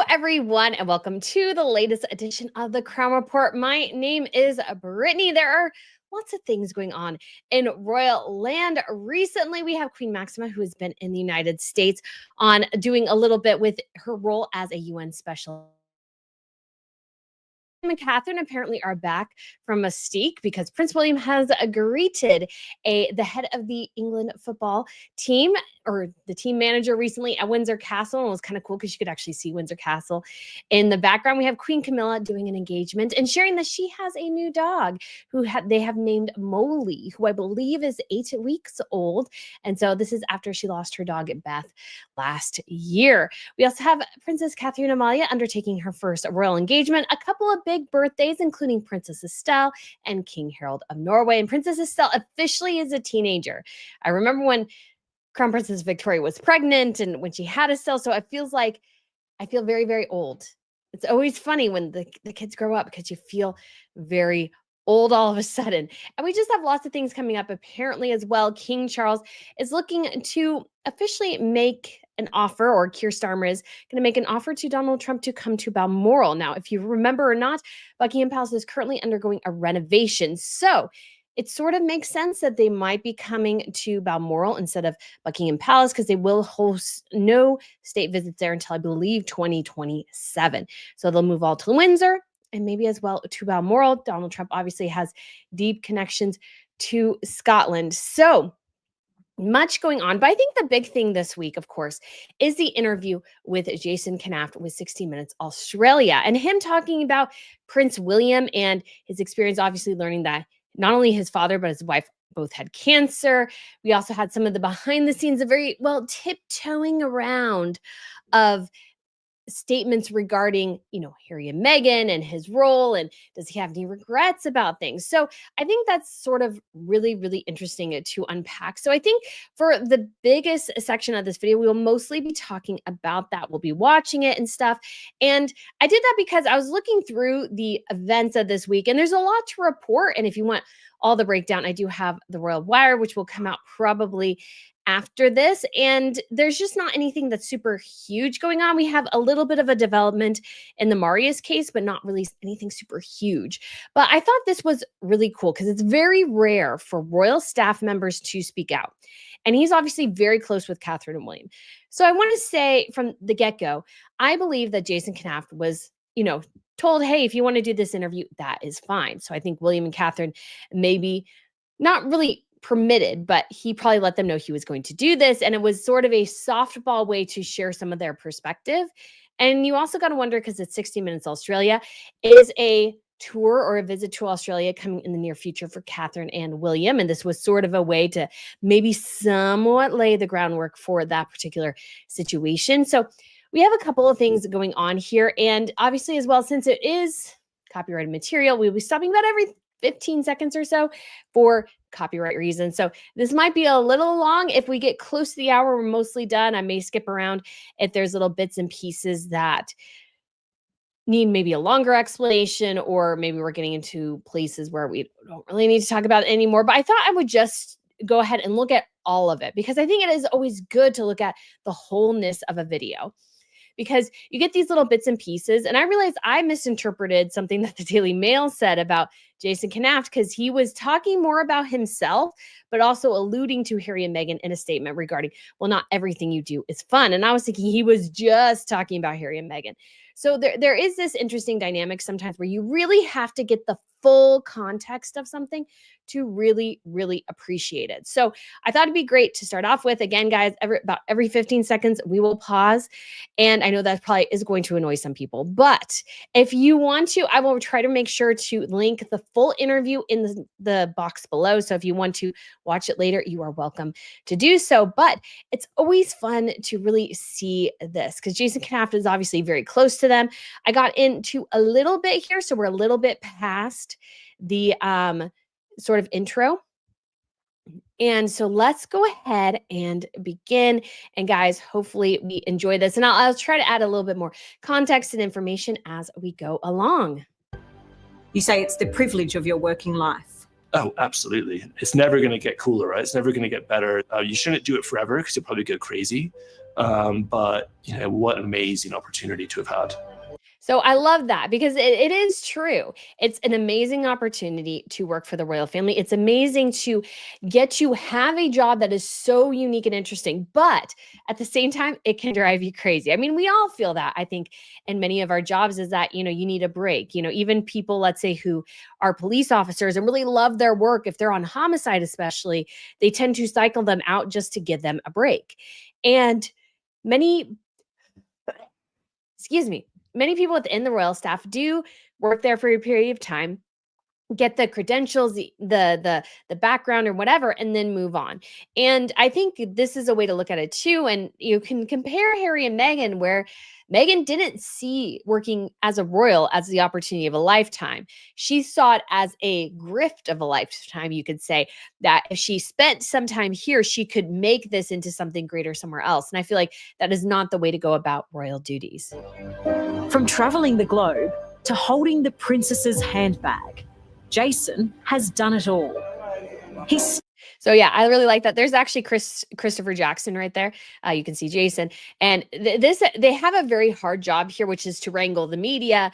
everyone, and welcome to the latest edition of the Crown Report. My name is Brittany. There are lots of things going on in royal land. Recently, we have Queen Maxima, who has been in the United States on doing a little bit with her role as a UN special. And Catherine apparently are back from Mystique because Prince William has greeted the head of the England football team, or the team manager, recently at Windsor Castle. And it was kind of cool because you could actually see Windsor Castle in the background. We have Queen Camilla doing an engagement and sharing that she has a new dog who they have named Molly, who I believe is 8 weeks old. And so this is after she lost her dog Beth last year. We also have Princess Catherine Amalia undertaking her first royal engagement, a couple of big birthdays, including Princess Estelle and King Harold of Norway. And Princess Estelle officially is a teenager. I remember when Crown Princess Victoria was pregnant and when she had Estelle, so it feels like I feel very, very old. It's always funny when the kids grow up because you feel very old all of a sudden. And we just have lots of things coming up apparently as well. King Charles is looking to officially make an offer, or Keir Starmer is going to make an offer to Donald Trump to come to Balmoral. Now, if you remember or not, Buckingham Palace is currently undergoing a renovation. So it sort of makes sense that they might be coming to Balmoral instead of Buckingham Palace, because they will host no state visits there until, I believe, 2027. So they'll move all to Windsor and maybe as well to Balmoral. Donald Trump obviously has deep connections to Scotland. So much going on. But I think the big thing this week, of course, is the interview with Jason Knauf with 60 Minutes Australia, and him talking about Prince William and his experience, obviously learning that not only his father, but his wife both had cancer. We also had some of the behind the scenes, a very, tiptoeing around of statements regarding, Harry and Meghan and his role, and does he have any regrets about things? So I think that's sort of really, really interesting to unpack. So I think for the biggest section of this video, we will mostly be talking about that. We'll be watching it and stuff. And I did that because I was looking through the events of this week, and there's a lot to report. And if you want all the breakdown, I do have the Royal Wire, which will come out probably after this, and there's just not anything that's super huge going on. We have a little bit of a development in the Marius case, but not really anything super huge. But I thought this was really cool because it's very rare for royal staff members to speak out. And he's obviously very close with Catherine and William. So I want to say from the get-go, I believe that Jason Knauf was, told, hey, if you want to do this interview, that is fine. So I think William and Catherine maybe not really permitted, but he probably let them know he was going to do this. And it was sort of a softball way to share some of their perspective. And you also got to wonder, because it's 60 Minutes Australia, is a tour or a visit to Australia coming in the near future for Catherine and William. And this was sort of a way to maybe somewhat lay the groundwork for that particular situation. So we have a couple of things going on here. And obviously as well, since it is copyrighted material, we'll be stopping about every 15 seconds or so for copyright reasons. So this might be a little long. If we get close to the hour, we're mostly done. I may skip around if there's little bits and pieces that need maybe a longer explanation, or maybe we're getting into places where we don't really need to talk about it anymore. But I thought I would just go ahead and look at all of it, because I think it is always good to look at the wholeness of a video, because you get these little bits and pieces. And I realized I misinterpreted something that the Daily Mail said about Jason Knauf, because he was talking more about himself, but also alluding to Harry and Meghan in a statement regarding, well, not everything you do is fun. And I was thinking he was just talking about Harry and Meghan. So there is this interesting dynamic sometimes where you really have to get the full context of something to really, really appreciate it. So I thought it'd be great to start off with. Again, guys, about every 15 seconds, we will pause. And I know that probably is going to annoy some people, but if you want to, I will try to make sure to link the full interview in the box below. So if you want to watch it later, you are welcome to do so. But it's always fun to really see this, because Jason Knauf is obviously very close to them. I got into a little bit here, so we're a little bit past the sort of intro. And so let's go ahead and begin. And guys, hopefully we enjoy this. And I'll try to add a little bit more context and information as we go along. You say it's the privilege of your working life. Oh, absolutely. It's never going to get cooler, right? It's never going to get better. You shouldn't do it forever, because you'll probably go crazy. But what an amazing opportunity to have had. So I love that because it is true. It's an amazing opportunity to work for the royal family. It's amazing to get to have a job that is so unique and interesting, but at the same time, it can drive you crazy. I mean, we all feel that, I think, in many of our jobs is that, you need a break. Even people, let's say, who are police officers and really love their work, if they're on homicide especially, they tend to cycle them out just to give them a break. And many many people within the royal staff do work there for a period of time, get the credentials, the background or whatever, and then move on. And I think this is a way to look at it too. And you can compare Harry and Meghan, where Meghan didn't see working as a royal as the opportunity of a lifetime. She saw it as a grift of a lifetime, you could say, that if she spent some time here, she could make this into something greater somewhere else. And I feel like that is not the way to go about royal duties. From travelling the globe to holding the princess's handbag, Jason has done it all. So yeah, I really like that. There's actually Christopher Jackson right there. You can see Jason. And they have a very hard job here, which is to wrangle the media,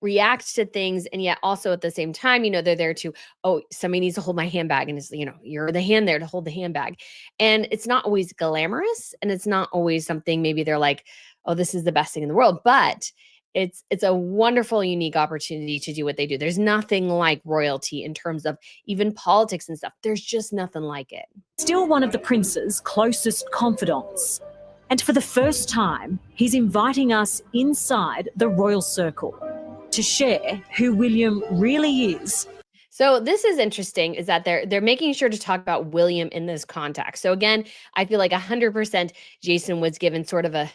react to things, and yet also at the same time, they're there to, oh, somebody needs to hold my handbag, and it's, you're the hand there to hold the handbag. And it's not always glamorous, and it's not always something maybe they're like, oh, this is the best thing in the world, but it's a wonderful, unique opportunity to do what they do. There's nothing like royalty in terms of even politics and stuff. There's just nothing like it. Still one of the prince's closest confidants. And for the first time, he's inviting us inside the royal circle to share who William really is. So this is interesting, is that they're making sure to talk about William in this context. So again, I feel like 100% Jason was given sort of I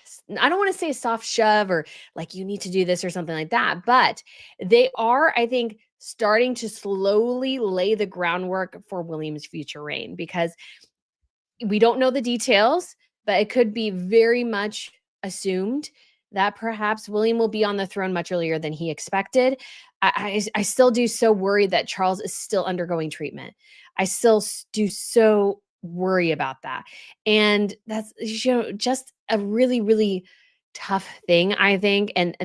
don't want to say a soft shove or like, you need to do this or something like that, but they are, I think, starting to slowly lay the groundwork for William's future reign, because we don't know the details, but it could be very much assumed that perhaps William will be on the throne much earlier than he expected. I still do so worry that Charles is still undergoing treatment. I still do so worry about that. And that's just a really, really tough thing, I think. And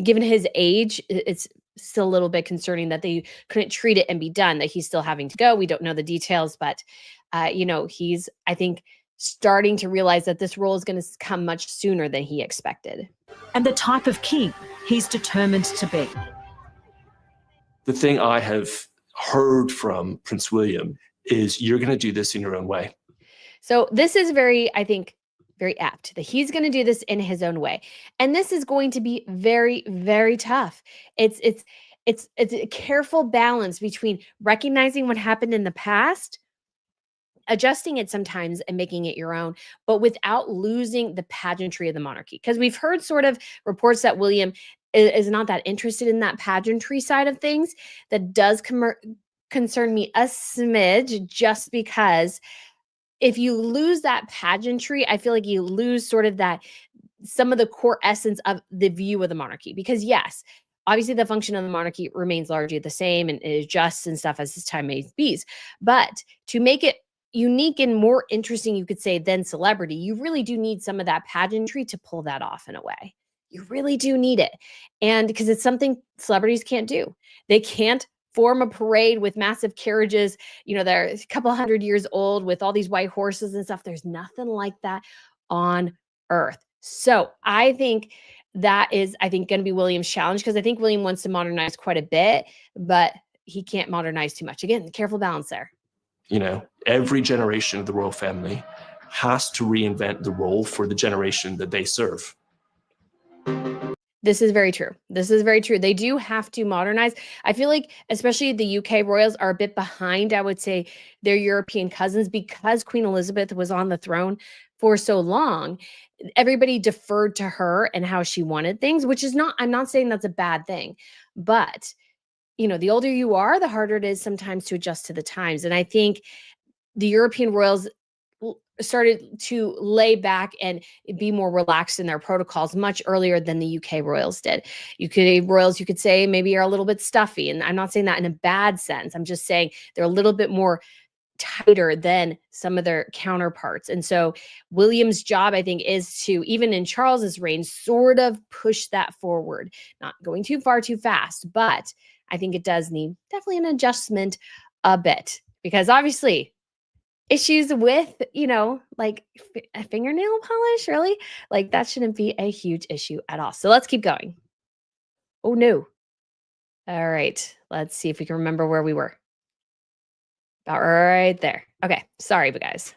given his age, it's still a little bit concerning that they couldn't treat it and be done, that he's still having to go. We don't know the details, but he's, I think, starting to realize that this role is going to come much sooner than he expected. And the type of king he's determined to be. The thing I have heard from Prince William is, you're going to do this in your own way. So this is very, I think, very apt that he's going to do this in his own way. And this is going to be very, very tough. It's a careful balance between recognizing what happened in the past, adjusting it sometimes and making it your own, but without losing the pageantry of the monarchy. Because we've heard sort of reports that William is not that interested in that pageantry side of things. That does concern me a smidge, just because if you lose that pageantry, I feel like you lose sort of that, some of the core essence of the view of the monarchy. Because yes, obviously the function of the monarchy remains largely the same and it adjusts and stuff as time may be. But to make it unique and more interesting, you could say, than celebrity, you really do need some of that pageantry to pull that off in a way. You really do need it. And because it's something celebrities can't do. They can't form a parade with massive carriages, they're a couple hundred years old with all these white horses and stuff. There's nothing like that on earth. So I think that is, going to be William's challenge, because I think William wants to modernize quite a bit, but he can't modernize too much. Again, careful balance there. Every generation of the royal family has to reinvent the role for the generation that they serve. This is very true. This is very true. They do have to modernize. I feel like especially the UK royals are a bit behind, I would say, their European cousins, because Queen Elizabeth was on the throne for so long. Everybody deferred to her and how she wanted things, which is not, I'm not saying that's a bad thing, but the older you are, the harder it is sometimes to adjust to the times. And I think the European royals started to lay back and be more relaxed in their protocols much earlier than the UK royals did. You could say maybe are a little bit stuffy. And I'm not saying that in a bad sense. I'm just saying they're a little bit more tighter than some of their counterparts. And so William's job, I think, is to, even in Charles's reign, sort of push that forward, not going too far too fast. But I think it does need definitely an adjustment a bit, because obviously issues with, like a fingernail polish, really? Like that shouldn't be a huge issue at all. So let's keep going. Oh no. All right. Let's see if we can remember where we were. About right there. Okay. Sorry, but guys.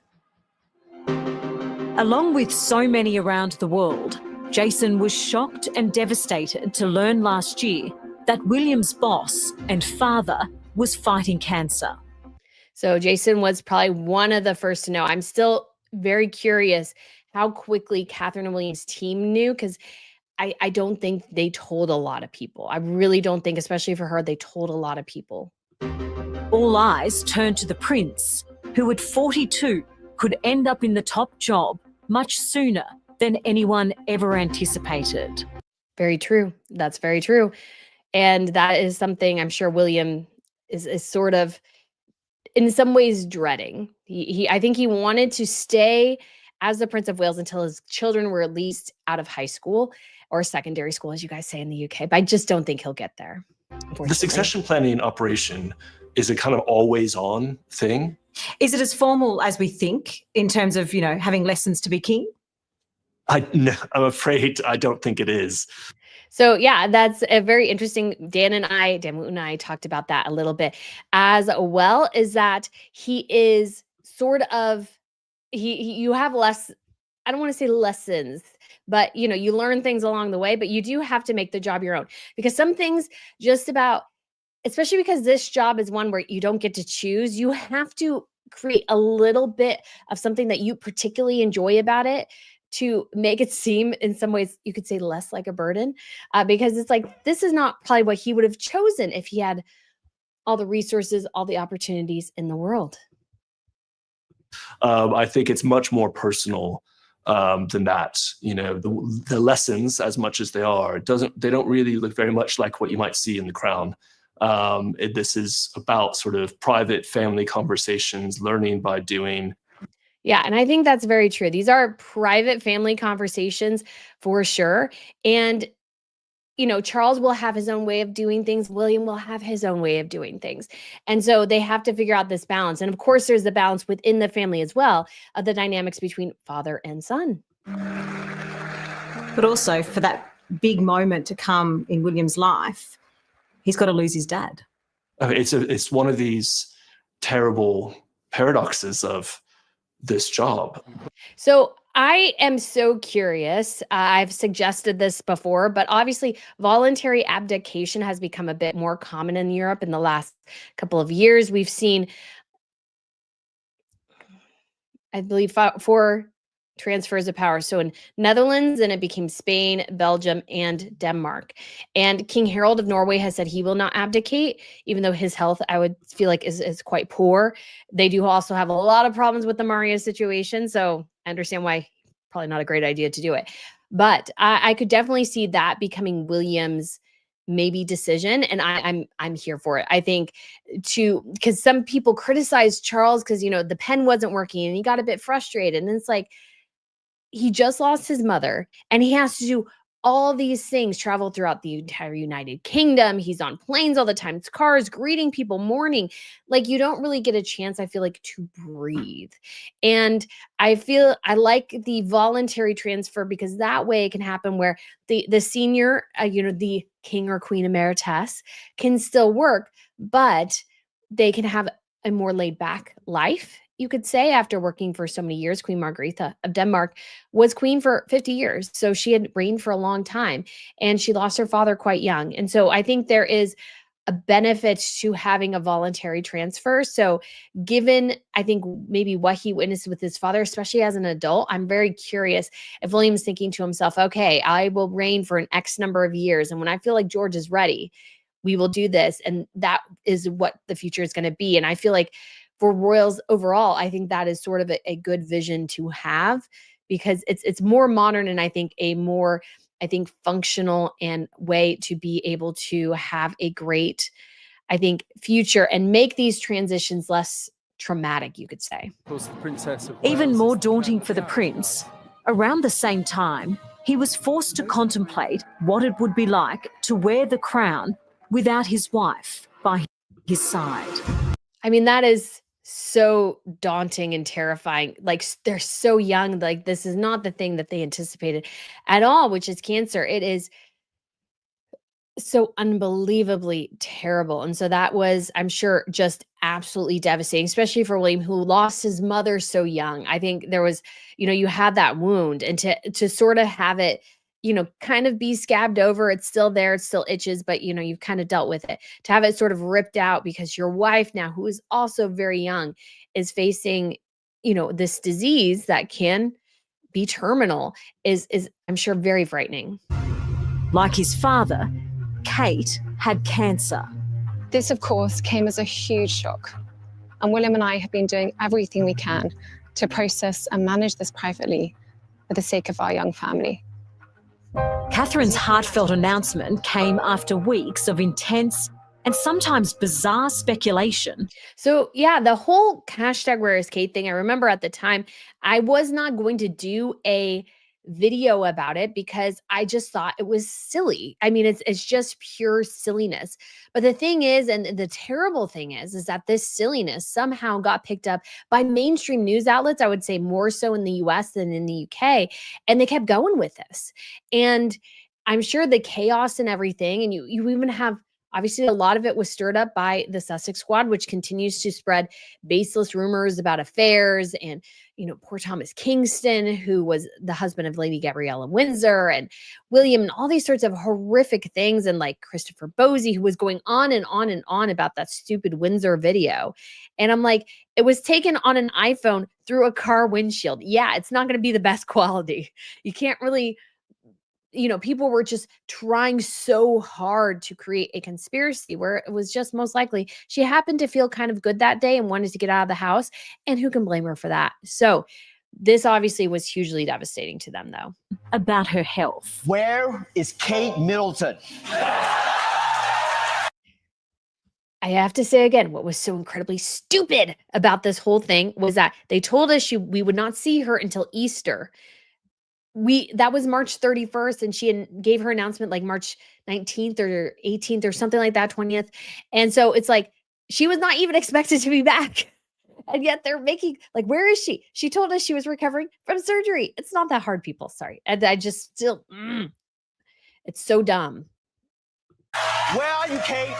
Along with so many around the world, Jason was shocked and devastated to learn last year that William's boss and father was fighting cancer. So Jason was probably one of the first to know. I'm still very curious how quickly Catherine and William's team knew, because I don't think they told a lot of people. I really don't think, especially for her, they told a lot of people. All eyes turned to the prince, who at 42 could end up in the top job much sooner than anyone ever anticipated. Very true. That's very true. And that is something I'm sure William is sort of, in some ways, dreading. I think he wanted to stay as the Prince of Wales until his children were at least out of high school or secondary school, as you guys say in the UK. But I just don't think he'll get there. The succession planning operation is a kind of always on thing. Is it as formal as we think in terms of, having lessons to be king? I'm afraid I don't think it is. So yeah, that's a very interesting. Dan Woot and I talked about that a little bit as well, is that he is sort of, you have less, I don't want to say lessons, but you learn things along the way, but you do have to make the job your own, because some things just about, especially because this job is one where you don't get to choose, you have to create a little bit of something that you particularly enjoy about it to make it seem, in some ways, you could say, less like a burden, because it's like, this is not probably what he would have chosen if he had all the resources, all the opportunities in the world. I think it's much more personal than that. The lessons, as much as they are, they don't really look very much like what you might see in The Crown. This is about sort of private family conversations, learning by doing. Yeah, and I think that's very true. These are private family conversations for sure. And, Charles will have his own way of doing things. William will have his own way of doing things. And so they have to figure out this balance. And of course, there's the balance within the family as well, of the dynamics between father and son. But also, for that big moment to come in William's life, he's got to lose his dad. It's one of these terrible paradoxes of this job. So I am so curious. I've suggested this before, but obviously voluntary abdication has become a bit more common in Europe in the last couple of years. We've seen, I believe, 4 transfers of power. So in Netherlands, and it became Spain, Belgium, and Denmark. And King Harold of Norway has said he will not abdicate, even though his health, I would feel like, is quite poor. They do also have a lot of problems with the Maria situation. So I understand why probably not a great idea to do it. But I could definitely see that becoming William's maybe decision, and I'm here for it. I think because some people criticize Charles because the pen wasn't working and he got a bit frustrated, and it's like, he just lost his mother and he has to do all these things, travel throughout the entire United Kingdom. He's on planes all the time, it's cars, greeting people, mourning. Like, you don't really get a chance, I feel like, to breathe. And I like the voluntary transfer, because that way it can happen where the senior, the king or queen emeritus can still work, but they can have a more laid back life, you could say, after working for so many years. Queen Margrethe of Denmark was queen for 50 years. So she had reigned for a long time, and she lost her father quite young. And so I think there is a benefit to having a voluntary transfer. So given, I think, maybe what he witnessed with his father, especially as an adult, I'm very curious if William's thinking to himself, okay, I will reign for an X number of years, and when I feel like George is ready, we will do this. And that is what the future is going to be. And I feel like for royals overall, I think that is sort of a good vision to have, because it's more modern, and I think a more, functional and way to be able to have a great, future and make these transitions less traumatic, you could say. Even more daunting for the prince, around the same time, he was forced to contemplate what it would be like to wear the crown without his wife by his side. I mean, that is so daunting and terrifying. Like, they're so young. Like, this is not the thing that they anticipated at all, which is cancer. It is so unbelievably terrible. And so that was, I'm sure, just absolutely devastating, especially for William, who lost his mother so young. I think there was, you had that wound, and to sort of have it, kind of be scabbed over. It's still there, it still itches, but you've kind of dealt with it. To have it sort of ripped out because your wife now, who is also very young, is facing, this disease that can be terminal, is I'm sure very frightening. Like his father, Kate had cancer. This, of course, came as a huge shock. And William and I have been doing everything we can to process and manage this privately for the sake of our young family. Catherine's heartfelt announcement came after weeks of intense and sometimes bizarre speculation. So yeah, the whole hashtag Where is Kate thing, I remember at the time, I was not going to do a video about it because I just thought it was silly. I mean, it's just pure silliness. But the thing is, and the terrible thing is that this silliness somehow got picked up by mainstream news outlets, I would say more so in the US than in the UK, and they kept going with this. And I'm sure the chaos and everything, and you even have, obviously, a lot of it was stirred up by the Sussex Squad, which continues to spread baseless rumors about affairs. And, poor Thomas Kingston, who was the husband of Lady Gabriella Windsor, and William, and all these sorts of horrific things. And like Christopher Bosie, who was going on and on and on about that stupid Windsor video. And I'm like, it was taken on an iPhone through a car windshield. Yeah, it's not going to be the best quality. You can't really, people were just trying so hard to create a conspiracy where it was just most likely she happened to feel kind of good that day and wanted to get out of the house. And who can blame her for that? So this obviously was hugely devastating to them, though. About her health. Where is Kate Middleton? I have to say again, what was so incredibly stupid about this whole thing was that they told us we would not see her until Easter. That was March 31st, and she gave her announcement like March 19th or 18th or something like that, 20th. And so it's like, she was not even expected to be back. And yet they're making, like, where is she? She told us she was recovering from surgery. It's not that hard, people. Sorry. And I just still, it's so dumb. Where are you, Kate?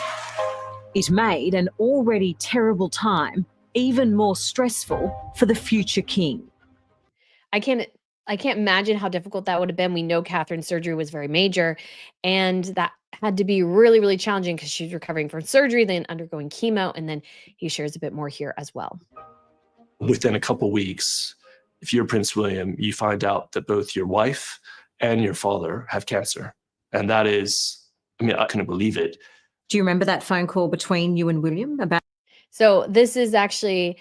It made an already terrible time even more stressful for the future king. I can't imagine how difficult that would have been. We know Catherine's surgery was very major, and that had to be really, really challenging because she's recovering from surgery, then undergoing chemo, and then he shares a bit more here as well. Within a couple weeks, if you're Prince William, you find out that both your wife and your father have cancer. And that is, I couldn't believe it. Do you remember that phone call between you and William about? So this is actually,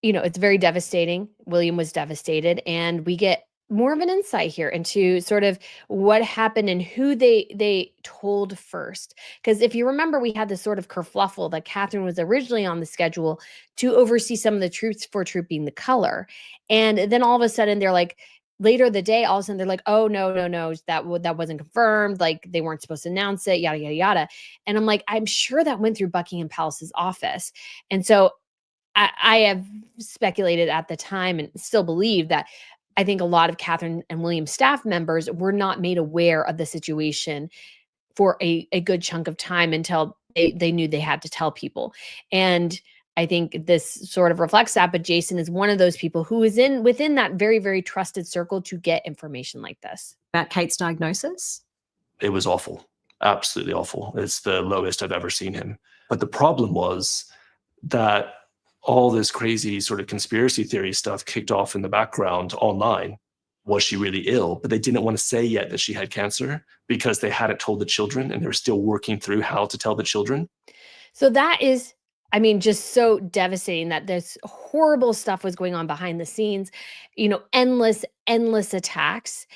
it's very devastating. William was devastated, and we get more of an insight here into sort of what happened and who they told first. Because if you remember, we had this sort of kerfluffle that Catherine was originally on the schedule to oversee some of the troops for Troop being the color. And then all of a sudden they're like, later the day, all of a sudden they're like, oh, no, that wasn't confirmed. Like, they weren't supposed to announce it, yada, yada, yada. And I'm like, I'm sure that went through Buckingham Palace's office. And so I have speculated at the time and still believe that I think a lot of Catherine and William staff members were not made aware of the situation for a good chunk of time until they knew they had to tell people. And I think this sort of reflects that, but Jason is one of those people who is within that very, very trusted circle to get information like this. About Kate's diagnosis? It was awful, absolutely awful. It's the lowest I've ever seen him. But the problem was that all this crazy sort of conspiracy theory stuff kicked off in the background online. Was she really ill? But they didn't want to say yet that she had cancer because they hadn't told the children, and they were still working through how to tell the children. So that is, just so devastating that this horrible stuff was going on behind the scenes, endless attacks,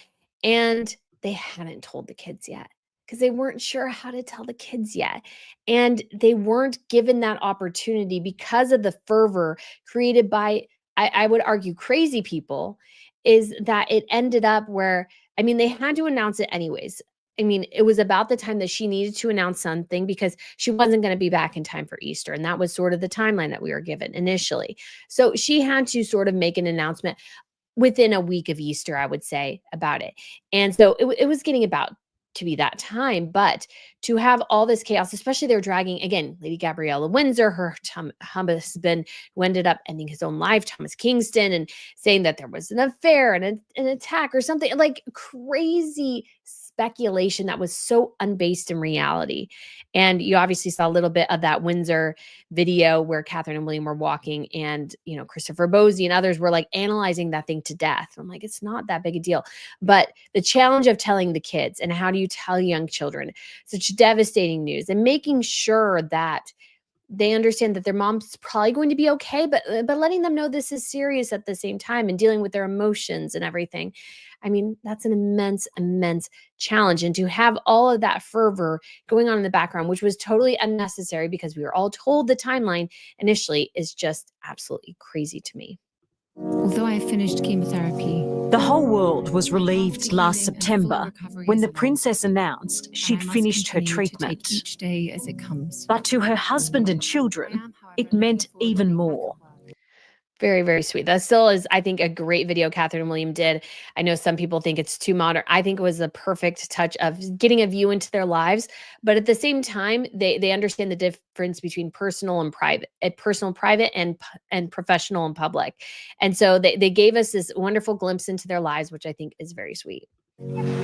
and they hadn't told the kids yet. because they weren't sure how to tell the kids yet. And they weren't given that opportunity because of the fervor created by, I would argue, crazy people, is that it ended up where, I mean, they had to announce it anyways. I mean, it was about the time that she needed to announce something because she wasn't going to be back in time for Easter. And that was sort of the timeline that we were given initially. So she had to sort of make an announcement within a week of Easter, I would say, about it. And so it was getting about to be that time. But to have all this chaos, especially they were dragging, again, Lady Gabriella Windsor, her husband, who ended up ending his own life, Thomas Kingston, and saying that there was an affair and an attack or something, like crazy speculation that was so unbased in reality. And you obviously saw a little bit of that Windsor video where Catherine and William were walking, and, you know, Christopher Bosie and others were like analyzing that thing to death. I'm like, it's not that big a deal. But the challenge of telling the kids, and how do you tell young children such devastating news, and making sure that they understand that their mom's probably going to be okay, but letting them know this is serious at the same time, and dealing with their emotions and everything. I mean, that's an immense challenge. And to have all of that fervor going on in the background, which was totally unnecessary because we were all told the timeline initially, is just absolutely crazy to me. Although I finished chemotherapy, The whole world was relieved last September when the princess announced she'd finished her treatment. each day as it comes. But to her husband and children, it meant even more. Very, very sweet. That still is, I think, a great video Catherine and William did. I know some people think it's too modern. I think it was a perfect touch of getting a view into their lives. But at the same time, they understand the difference between personal and private, private, and professional and public. And so they gave us this wonderful glimpse into their lives, which I think is very sweet.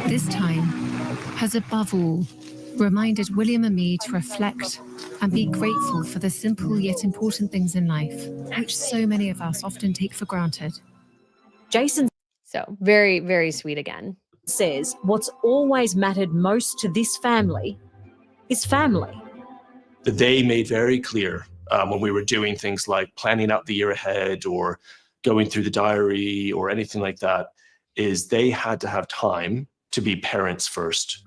This time has above all reminded William and me to reflect and be grateful for the simple yet important things in life, which so many of us often take for granted. Jason So very, very sweet again. says what's always mattered most to this family is family. They made very clear when we were doing things like planning out the year ahead or going through the diary or anything like that, is they had to have time to be parents first.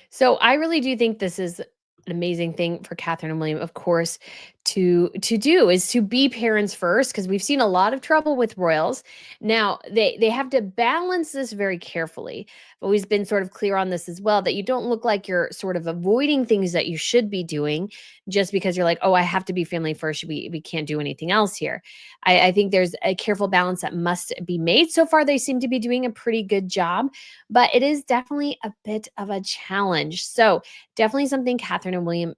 So I really do think this is an amazing thing for Catherine and William, of course, to do, is to be parents first, because we've seen a lot of trouble with royals. Now they have to balance this very carefully. I've always been sort of clear on this as well, that you don't look like you're sort of avoiding things that you should be doing just because you're like, oh, I have to be family first. We can't do anything else here. I think there's a careful balance that must be made. So far, they seem to be doing a pretty good job, but it is definitely a bit of a challenge. So definitely something Catherine and William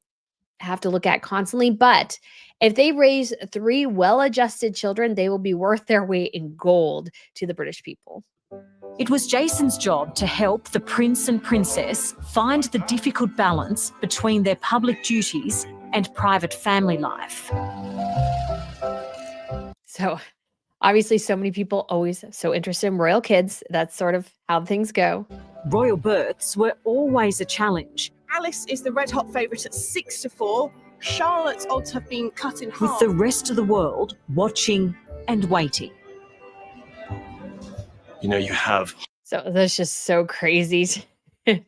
have to look at constantly. But if they raise 3 well-adjusted children, they will be worth their weight in gold to the British people. It was Jason's job to help the prince and princess find the difficult balance between their public duties and private family life. So obviously, so many people always so interested in royal kids. That's sort of how things go. Royal births were always a challenge, Alice is the red-hot favourite at 6-4. Charlotte's odds have been cut in half. with the rest of the world watching and waiting. You know, you have So that's just so crazy to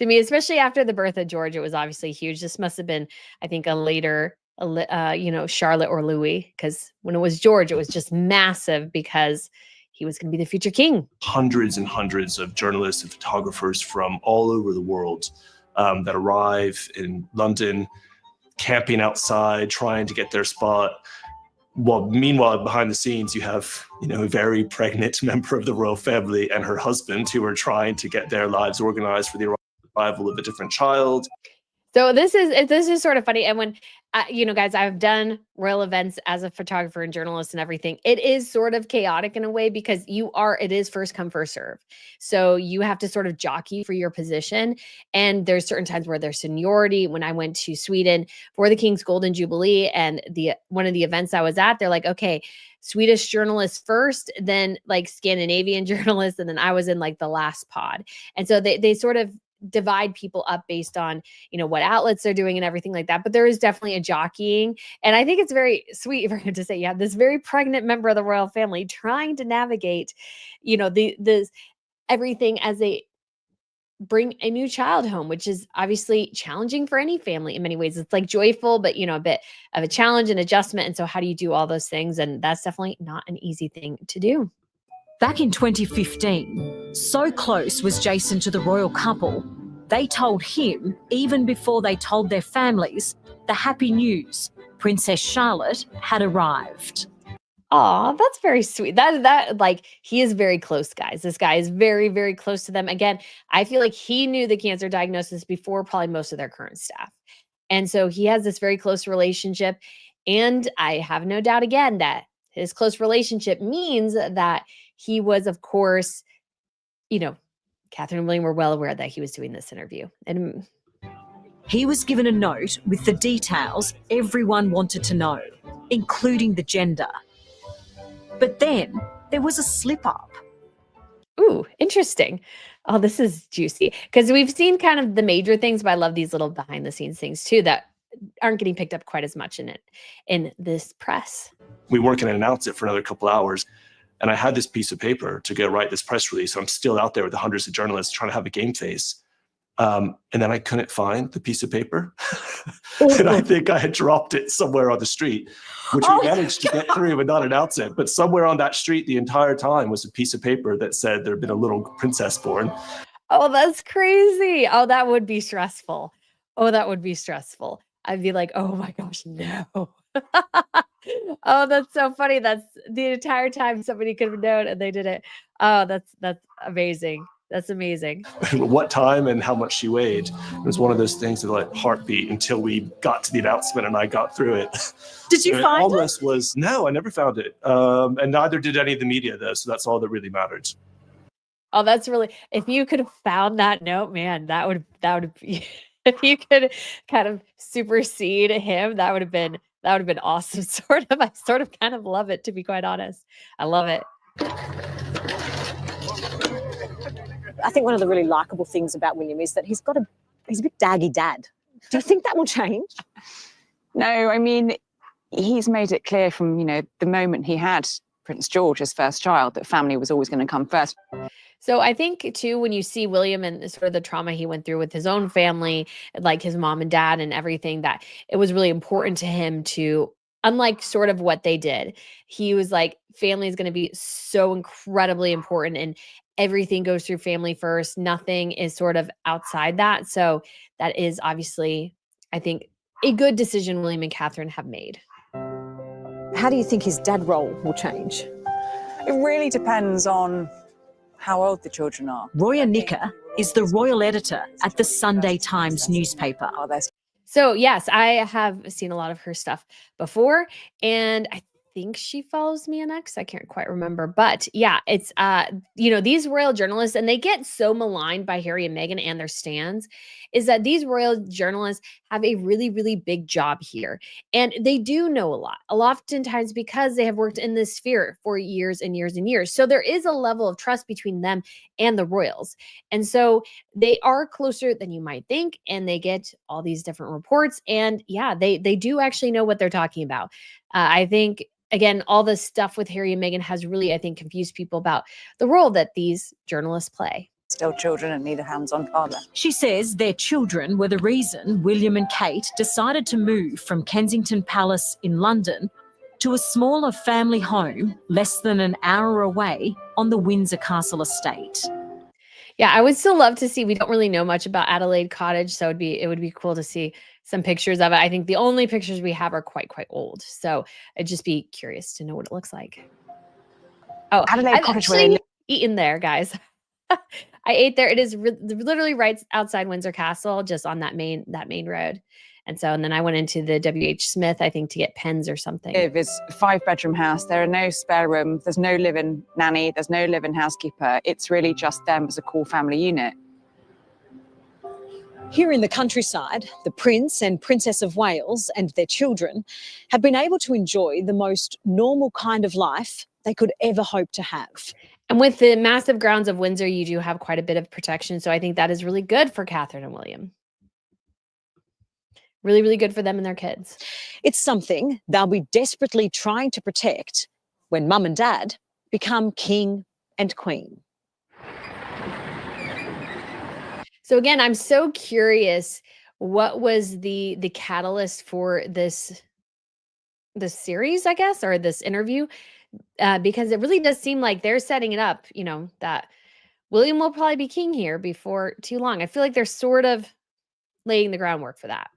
me, especially after the birth of George. It was obviously huge. This must have been, I think, a later, Charlotte or Louis, because when it was George, it was just massive because he was going to be the future king. hundreds and hundreds of journalists and photographers from all over the world that arrive in London, camping outside, trying to get their spot. Well, meanwhile, behind the scenes, you have, a very pregnant member of the royal family and her husband who are trying to get their lives organized for the arrival of a different child. So this is sort of funny. And when, guys, I've done royal events as a photographer and journalist and everything. It is sort of chaotic in a way because it is first come, first serve. So you have to sort of jockey for your position. And there's certain times where there's seniority. When I went to Sweden for the King's Golden Jubilee and one of the events I was at, they're like, okay, Swedish journalists first, then like Scandinavian journalists, and then I was in like the last pod. And so they sort of divide people up based on, what outlets they're doing and everything like that. But there is definitely a jockeying. And I think it's very sweet for him to say, you have this very pregnant member of the royal family trying to navigate, this everything as bring a new child home, which is obviously challenging for any family in many ways. It's like joyful, but a bit of a challenge and adjustment. And so how do you do all those things? And that's definitely not an easy thing to do. Back in 2015, so close was Jason to the royal couple, they told him, even before they told their families, the happy news: Princess Charlotte had arrived. Oh, that's very sweet. He is very close, guys. This guy is very, very close to them. Again, I feel like he knew the cancer diagnosis before probably most of their current staff. And so he has this very close relationship. And I have no doubt again that his close relationship means that he was, of course, Catherine and William were well aware that he was doing this interview. And he was given a note with the details everyone wanted to know, including the gender. But then there was a slip-up. Ooh, interesting. Oh, this is juicy. Because we've seen kind of the major things, but I love these little behind-the-scenes things too that aren't getting picked up quite as much in this press. We weren't going to announce it for another couple hours. And I had this piece of paper to go write this press release. I'm still out there with the hundreds of journalists trying to have a game face. And then I couldn't find the piece of paper. And I think I had dropped it somewhere on the street, which we managed to get through and not announce it. But somewhere on that street the entire time was a piece of paper that said there had been a little princess born. Oh, that's crazy. Oh, that would be stressful. I'd be like, oh my gosh, no. Oh, that's so funny. That's the entire time somebody could have known and they didn't. Oh, that's amazing. That's amazing. What time and how much she weighed. It was one of those things that like heartbeat until we got to the announcement and I got through it. Did you find it? No, I never found it. And neither did any of the media though. So that's all that really mattered. Oh, that's really, if you could have found that note, man, that would be, if you could kind of supersede him, that would have been awesome. I sort of kind of love it, to be quite honest. I love it. I think one of the really likable things about William is that he's a bit daggy dad. Do you think that will change? No, I mean, he's made it clear from, the moment he had Prince George, his first child, that family was always going to come first. So I think too, when you see William and sort of the trauma he went through with his own family, like his mom and dad and everything, that it was really important to him to, unlike sort of what they did, he was like, family is going to be so incredibly important and everything goes through family first. Nothing is sort of outside that. So that is obviously, I think, a good decision William and Catherine have made. How do you think his dad role will change? It really depends on how old the children are. Roya Nicker is the royal editor at the Sunday Times newspaper. So yes, I have seen a lot of her stuff before, and I think she follows me on X. I can't quite remember, but yeah, it's these royal journalists, and they get so maligned by Harry and Meghan and their stands, is that these royal journalists have a really, really big job here, and they do know a lot, oftentimes because they have worked in this sphere for years and years and years. So there is a level of trust between them and the royals, and so they are closer than you might think, and they get all these different reports, and yeah, they do actually know what they're talking about. I think, again, all this stuff with Harry and Meghan has really, I think, confused people about the role that these journalists play. Still children and need a hands-on father. She says their children were the reason William and Kate decided to move from Kensington Palace in London to a smaller family home less than an hour away on the Windsor Castle estate. Yeah, I would still love to see, we don't really know much about Adelaide Cottage, so it would be cool to see some pictures of it. I think the only pictures we have are quite old. So I'd just be curious to know what it looks like. Oh, Adelaide Cottage, where they eaten there, guys. I ate there. It is literally right outside Windsor Castle, just on that main road. And then I went into the W.H. Smith, I think, to get pens or something. It's a 5-bedroom house. There are no spare rooms. There's no live-in nanny. There's no live-in housekeeper. It's really just them as a core family unit. Here in the countryside, the Prince and Princess of Wales and their children have been able to enjoy the most normal kind of life they could ever hope to have. And with the massive grounds of Windsor, you do have quite a bit of protection. So I think that is really good for Catherine and William. Really, really good for them and their kids. It's something they'll be desperately trying to protect when Mum and Dad become king and queen. So again, I'm so curious, what was the catalyst for this series, I guess, or this interview? Because it really does seem like they're setting it up, that William will probably be king here before too long. I feel like they're sort of laying the groundwork for that.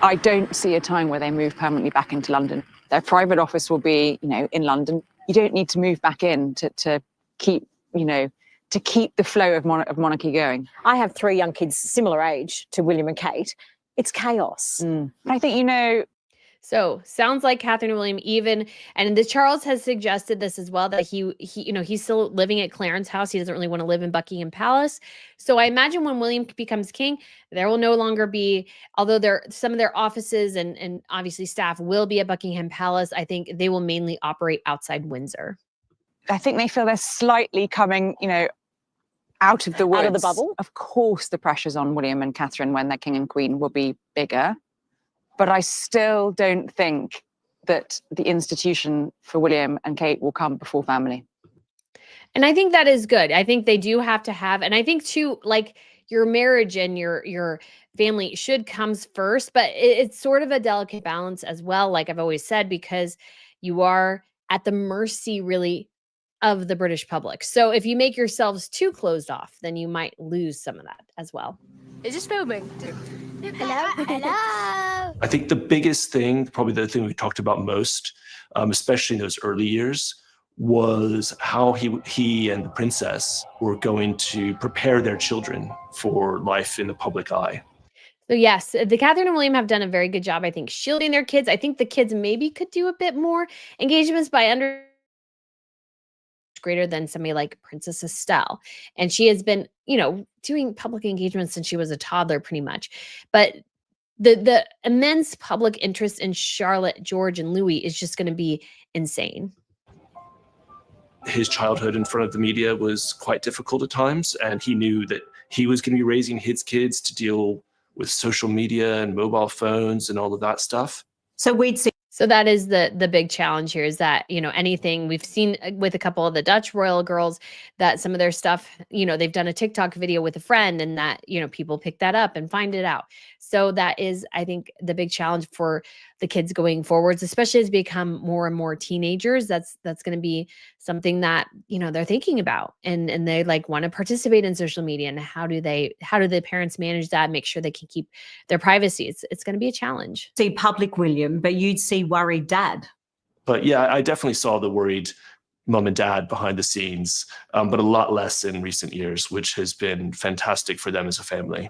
I don't see a time where they move permanently back into London. Their private office will be, in London. You don't need to move back in to keep, to keep the flow of monarchy going. I have 3 young kids similar age to William and Kate. It's chaos. I think, So sounds like Catherine and William and the Charles has suggested this as well, that he's still living at Clarence House. He doesn't really want to live in Buckingham Palace. So I imagine when William becomes king, there will no longer be, although some of their offices and obviously staff will be at Buckingham Palace, I think they will mainly operate outside Windsor. I think they feel they're slightly coming, out of the woods. Out of the bubble. Of course, the pressures on William and Catherine when they're king and queen will be bigger. But I still don't think that the institution for William and Kate will come before family. And I think that is good. I think they do have to have, and I think too, like your marriage and your family should comes first, but it's sort of a delicate balance as well, like I've always said, because you are at the mercy really of the British public. So if you make yourselves too closed off, then you might lose some of that as well. Is this filming? Hello? I think the biggest thing, probably the thing we talked about most, especially in those early years, was how he and the princess were going to prepare their children for life in the public eye. So yes, the Catherine and William have done a very good job, I think, shielding their kids. I think the kids maybe could do a bit more engagements by greater than somebody like Princess Estelle. And she has been, doing public engagements since she was a toddler pretty much. But the immense public interest in Charlotte, George, and Louis is just going to be insane. His childhood in front of the media was quite difficult at times, and he knew that he was going to be raising his kids to deal with social media and mobile phones and all of that stuff. So we'd see. So that is the big challenge here, is that, anything we've seen with a couple of the Dutch royal girls, that some of their stuff, they've done a TikTok video with a friend, and that, people pick that up and find it out. So that is, I think, the big challenge for the kids going forwards, especially as they become more and more teenagers. That's going to be something that, they're thinking about, and they want to participate in social media. And how do the parents manage that, make sure they can keep their privacy? It's going to be a challenge. See public William, but you'd see worried dad. But yeah, I definitely saw the worried mom and dad behind the scenes, but a lot less in recent years, which has been fantastic for them as a family.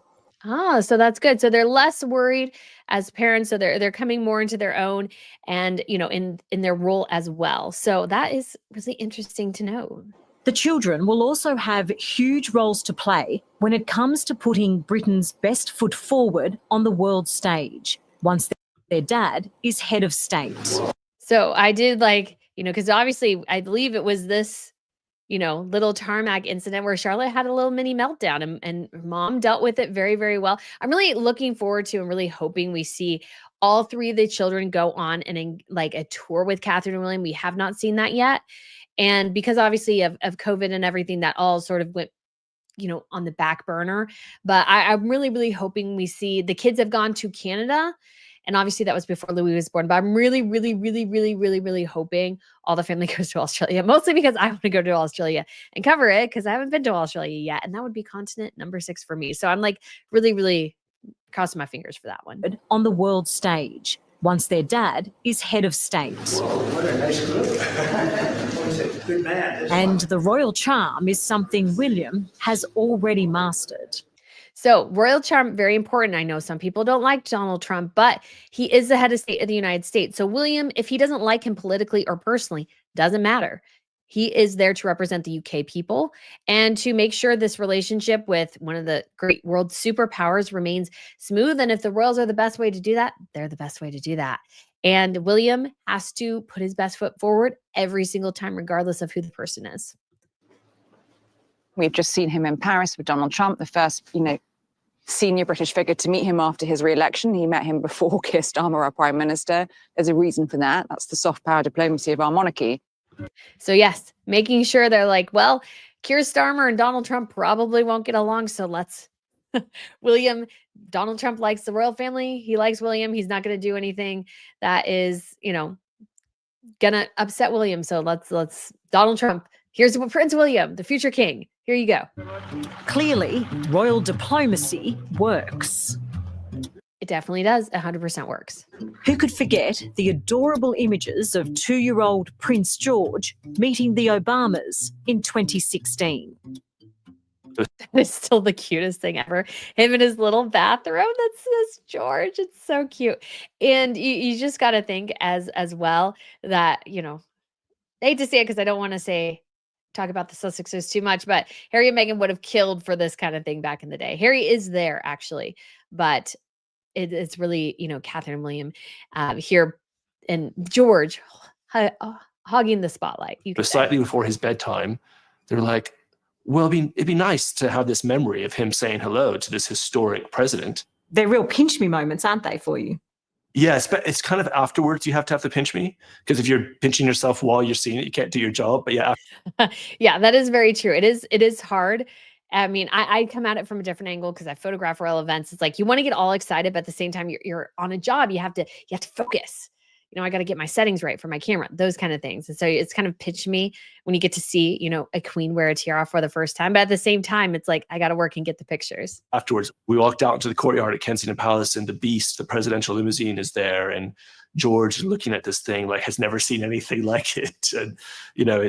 So that's good. So they're less worried as parents. So they're coming more into their own, and in their role as well. So that is really interesting to know. The children will also have huge roles to play when it comes to putting Britain's best foot forward on the world stage once their dad is head of state. So I did because obviously I believe it was this little tarmac incident where Charlotte had a little mini meltdown, and her mom dealt with it very, very well. I'm really looking forward to and really hoping we see all 3 of the children go on and a tour with Catherine and William. We have not seen that yet. And because obviously of COVID and everything, that all sort of went, on the back burner. But I'm really, really hoping we see, the kids have gone to Canada. And obviously that was before Louis was born. But I'm really, really, really, really, really, really hoping all the family goes to Australia, mostly because I want to go to Australia and cover it, because I haven't been to Australia yet. And that would be continent number 6 for me. So I'm really, really crossing my fingers for that one. On the world stage, once their dad is head of state. What a nice group. Good man. And the royal charm is something William has already mastered. So royal charm, very important. I know some people don't like Donald Trump, but he is the head of state of the United States. So William, if he doesn't like him politically or personally, doesn't matter. He is there to represent the UK people and to make sure this relationship with one of the great world superpowers remains smooth. And if the royals are the best way to do that, they're the best way to do that. And William has to put his best foot forward every single time, regardless of who the person is. We've just seen him in Paris with Donald Trump, the first, senior British figure to meet him after his re-election. He met him before Keir Starmer, our Prime Minister. There's a reason for that. That's the soft power diplomacy of our monarchy. So yes, making sure they're well, Keir Starmer and Donald Trump probably won't get along, so let's Donald Trump likes the royal family. He likes William. He's not going to do anything that is, gonna upset William. So let's Donald Trump. Here's Prince William, the future king. Here you go. Clearly, royal diplomacy works. It definitely does. 100% works. Who could forget the adorable images of 2-year-old Prince George meeting the Obamas in 2016? That is still the cutest thing ever. Him in his little bathrobe that says George. It's so cute. And you just got to think as well that, I hate to say it because I don't want to talk about the Sussexes too much, but Harry and Meghan would have killed for this kind of thing back in the day. Harry is there actually, but it's really, Catherine and William here and George hogging the spotlight. But slightly before his bedtime, they're like, well, it'd be nice to have this memory of him saying hello to this historic president. They're real pinch me moments, aren't they, for you? Yes, but it's kind of afterwards you have to pinch me, because if you're pinching yourself while you're seeing it, you can't do your job. But yeah. Yeah, that is very true. It is hard. I mean, I come at it from a different angle because I photograph royal events. It's like you want to get all excited, but at the same time, you're on a job. You have to focus. I got to get my settings right for my camera, those kind of things. And so it's kind of pinch me when you get to see, a queen wear a tiara for the first time. But at the same time, it's like, I got to work and get the pictures. Afterwards, we walked out into the courtyard at Kensington Palace, and the Beast, the presidential limousine, is there. And George is looking at this thing like has never seen anything like it. And,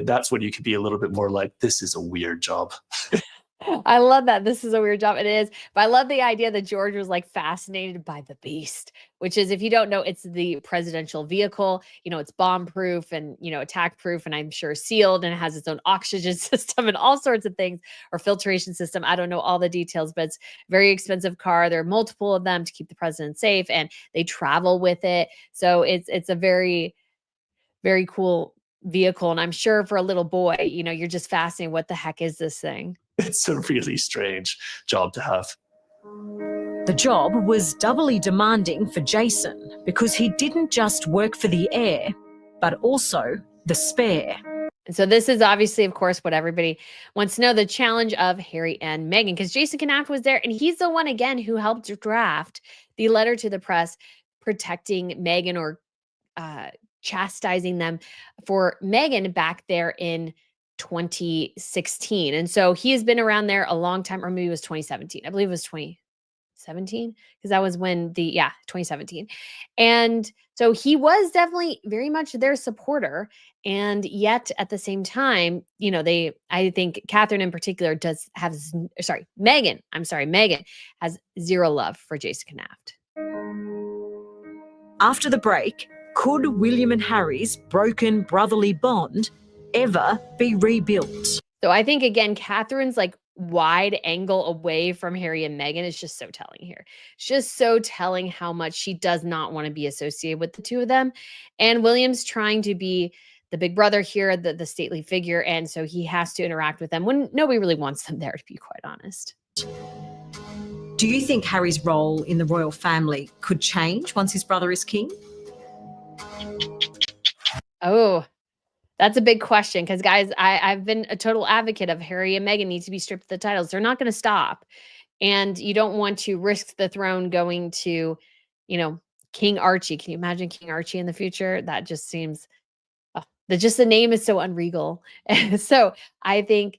that's when you could be a little bit more like, this is a weird job. I love that. This is a weird job. It is. But I love the idea that George was like fascinated by the Beast, which is, if you don't know, it's the presidential vehicle. It's bomb proof and, attack proof, and I'm sure sealed, and it has its own oxygen system and all sorts of things, or filtration system. I don't know all the details, but it's a very expensive car. There are multiple of them to keep the president safe, and they travel with it. So it's a very, very cool vehicle. And I'm sure for a little boy, you're just fascinated. What the heck is this thing? It's a really strange job to have. The job was doubly demanding for Jason because he didn't just work for the heir, but also the spare. And so this is obviously, of course, what everybody wants to know, the challenge of Harry and Meghan, because Jason Knauf was there, and he's the one, again, who helped draft the letter to the press protecting Meghan, or chastising them for Meghan back there in 2016. And so he has been around there a long time, or maybe it was 2017. I believe it was 2017, because that was when 2017. And so he was definitely very much their supporter. And yet at the same time, I think Catherine in particular Meghan has zero love for Jason Knauf. After the break, could William and Harry's broken brotherly bond ever be rebuilt? So I think, again, Catherine's like wide angle away from Harry and Meghan is just so telling here. It's just so telling how much she does not want to be associated with the two of them. And William's trying to be the big brother here, the stately figure. And so he has to interact with them when nobody really wants them there, to be quite honest. Do you think Harry's role in the royal family could change once his brother is king? Oh, that's a big question, because, guys, I've been a total advocate of Harry and Meghan need to be stripped of the titles. They're not going to stop. And you don't want to risk the throne going to, King Archie. Can you imagine King Archie in the future? That just seems, the name is so unregal. So I think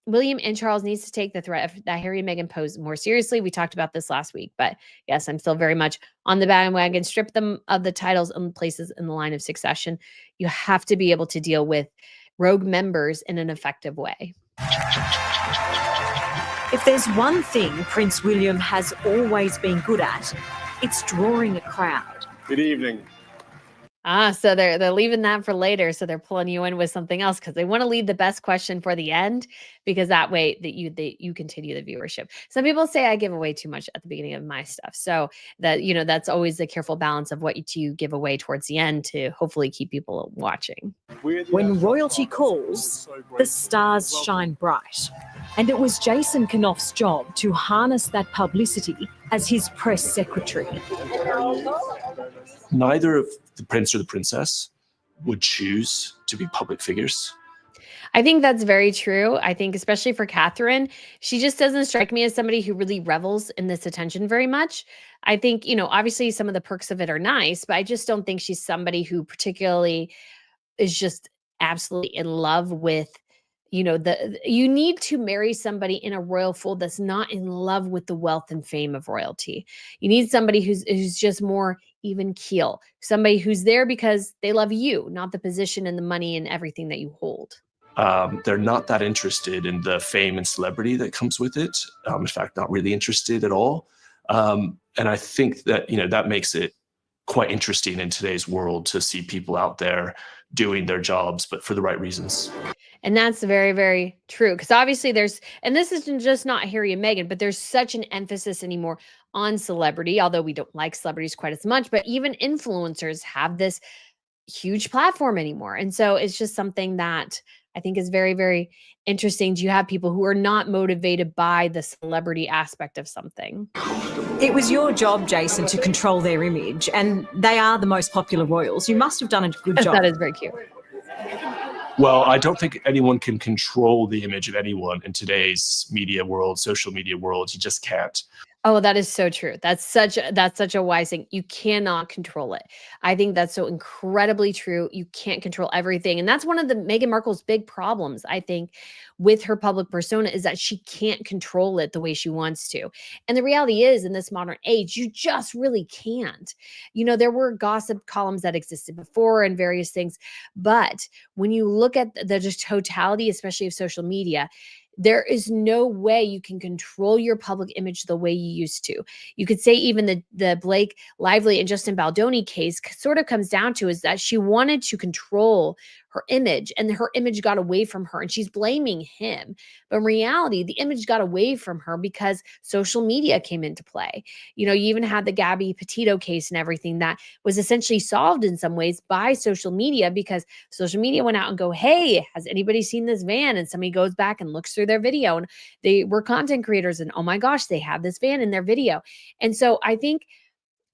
William and Charles needs to take the threat that Harry and Meghan pose more seriously. We talked about this last week, but yes, I'm still very much on the bandwagon. Strip them of the titles and places in the line of succession. You have to be able to deal with rogue members in an effective way. If there's one thing Prince William has always been good at, it's drawing a crowd. Good evening. So they're leaving that for later. So they're pulling you in with something else because they want to leave the best question for the end, because that way that you continue the viewership. Some people say I give away too much at the beginning of my stuff. So that, that's always the careful balance of what you give away towards the end to hopefully keep people watching. When royalty calls, the stars shine bright. And it was Jason Knauf's job to harness that publicity as his press secretary. Neither of the prince or the princess would choose to be public figures. I think that's very true. I think especially for Catherine, she just doesn't strike me as somebody who really revels in this attention very much. I think, obviously some of the perks of it are nice, but I just don't think she's somebody who particularly is just absolutely in love with, you need to marry somebody in a royal fold that's not in love with the wealth and fame of royalty. You need somebody who's just more even keel, somebody who's there because they love you, not the position and the money and everything that you hold. They're not that interested in the fame and celebrity that comes with it. In fact, not really interested at all. And I think that, that makes it quite interesting in today's world to see people out there doing their jobs, but for the right reasons. And that's very, very true. Because obviously and this isn't just not Harry and Meghan, but there's such an emphasis anymore on celebrity, although we don't like celebrities quite as much, but even influencers have this huge platform anymore. And so it's just something that I think is very, very interesting. Do you have people who are not motivated by the celebrity aspect of something? It was your job, Jason, to control their image, and they are the most popular royals. You must have done a good job. That is very cute. Well, I don't think anyone can control the image of anyone in today's media world, social media world. You just can't. Oh, that is so true. That's such a wise thing. You cannot control it. I think that's so incredibly true. You can't control everything. And that's one of the Meghan Markle's big problems, I think, with her public persona is that she can't control it the way she wants to. And the reality is in this modern age, you just really can't. There were gossip columns that existed before and various things. But when you look at the just totality, especially of social media, there is no way you can control your public image the way you used to. You could say even the Blake Lively and Justin Baldoni case sort of comes down to is that she wanted to control her image and her image got away from her and she's blaming him. But in reality, the image got away from her because social media came into play. You even had the Gabby Petito case and everything that was essentially solved in some ways by social media because social media went out and go, hey, has anybody seen this van? And somebody goes back and looks through their video and they were content creators and oh my gosh, they have this van in their video. And so I think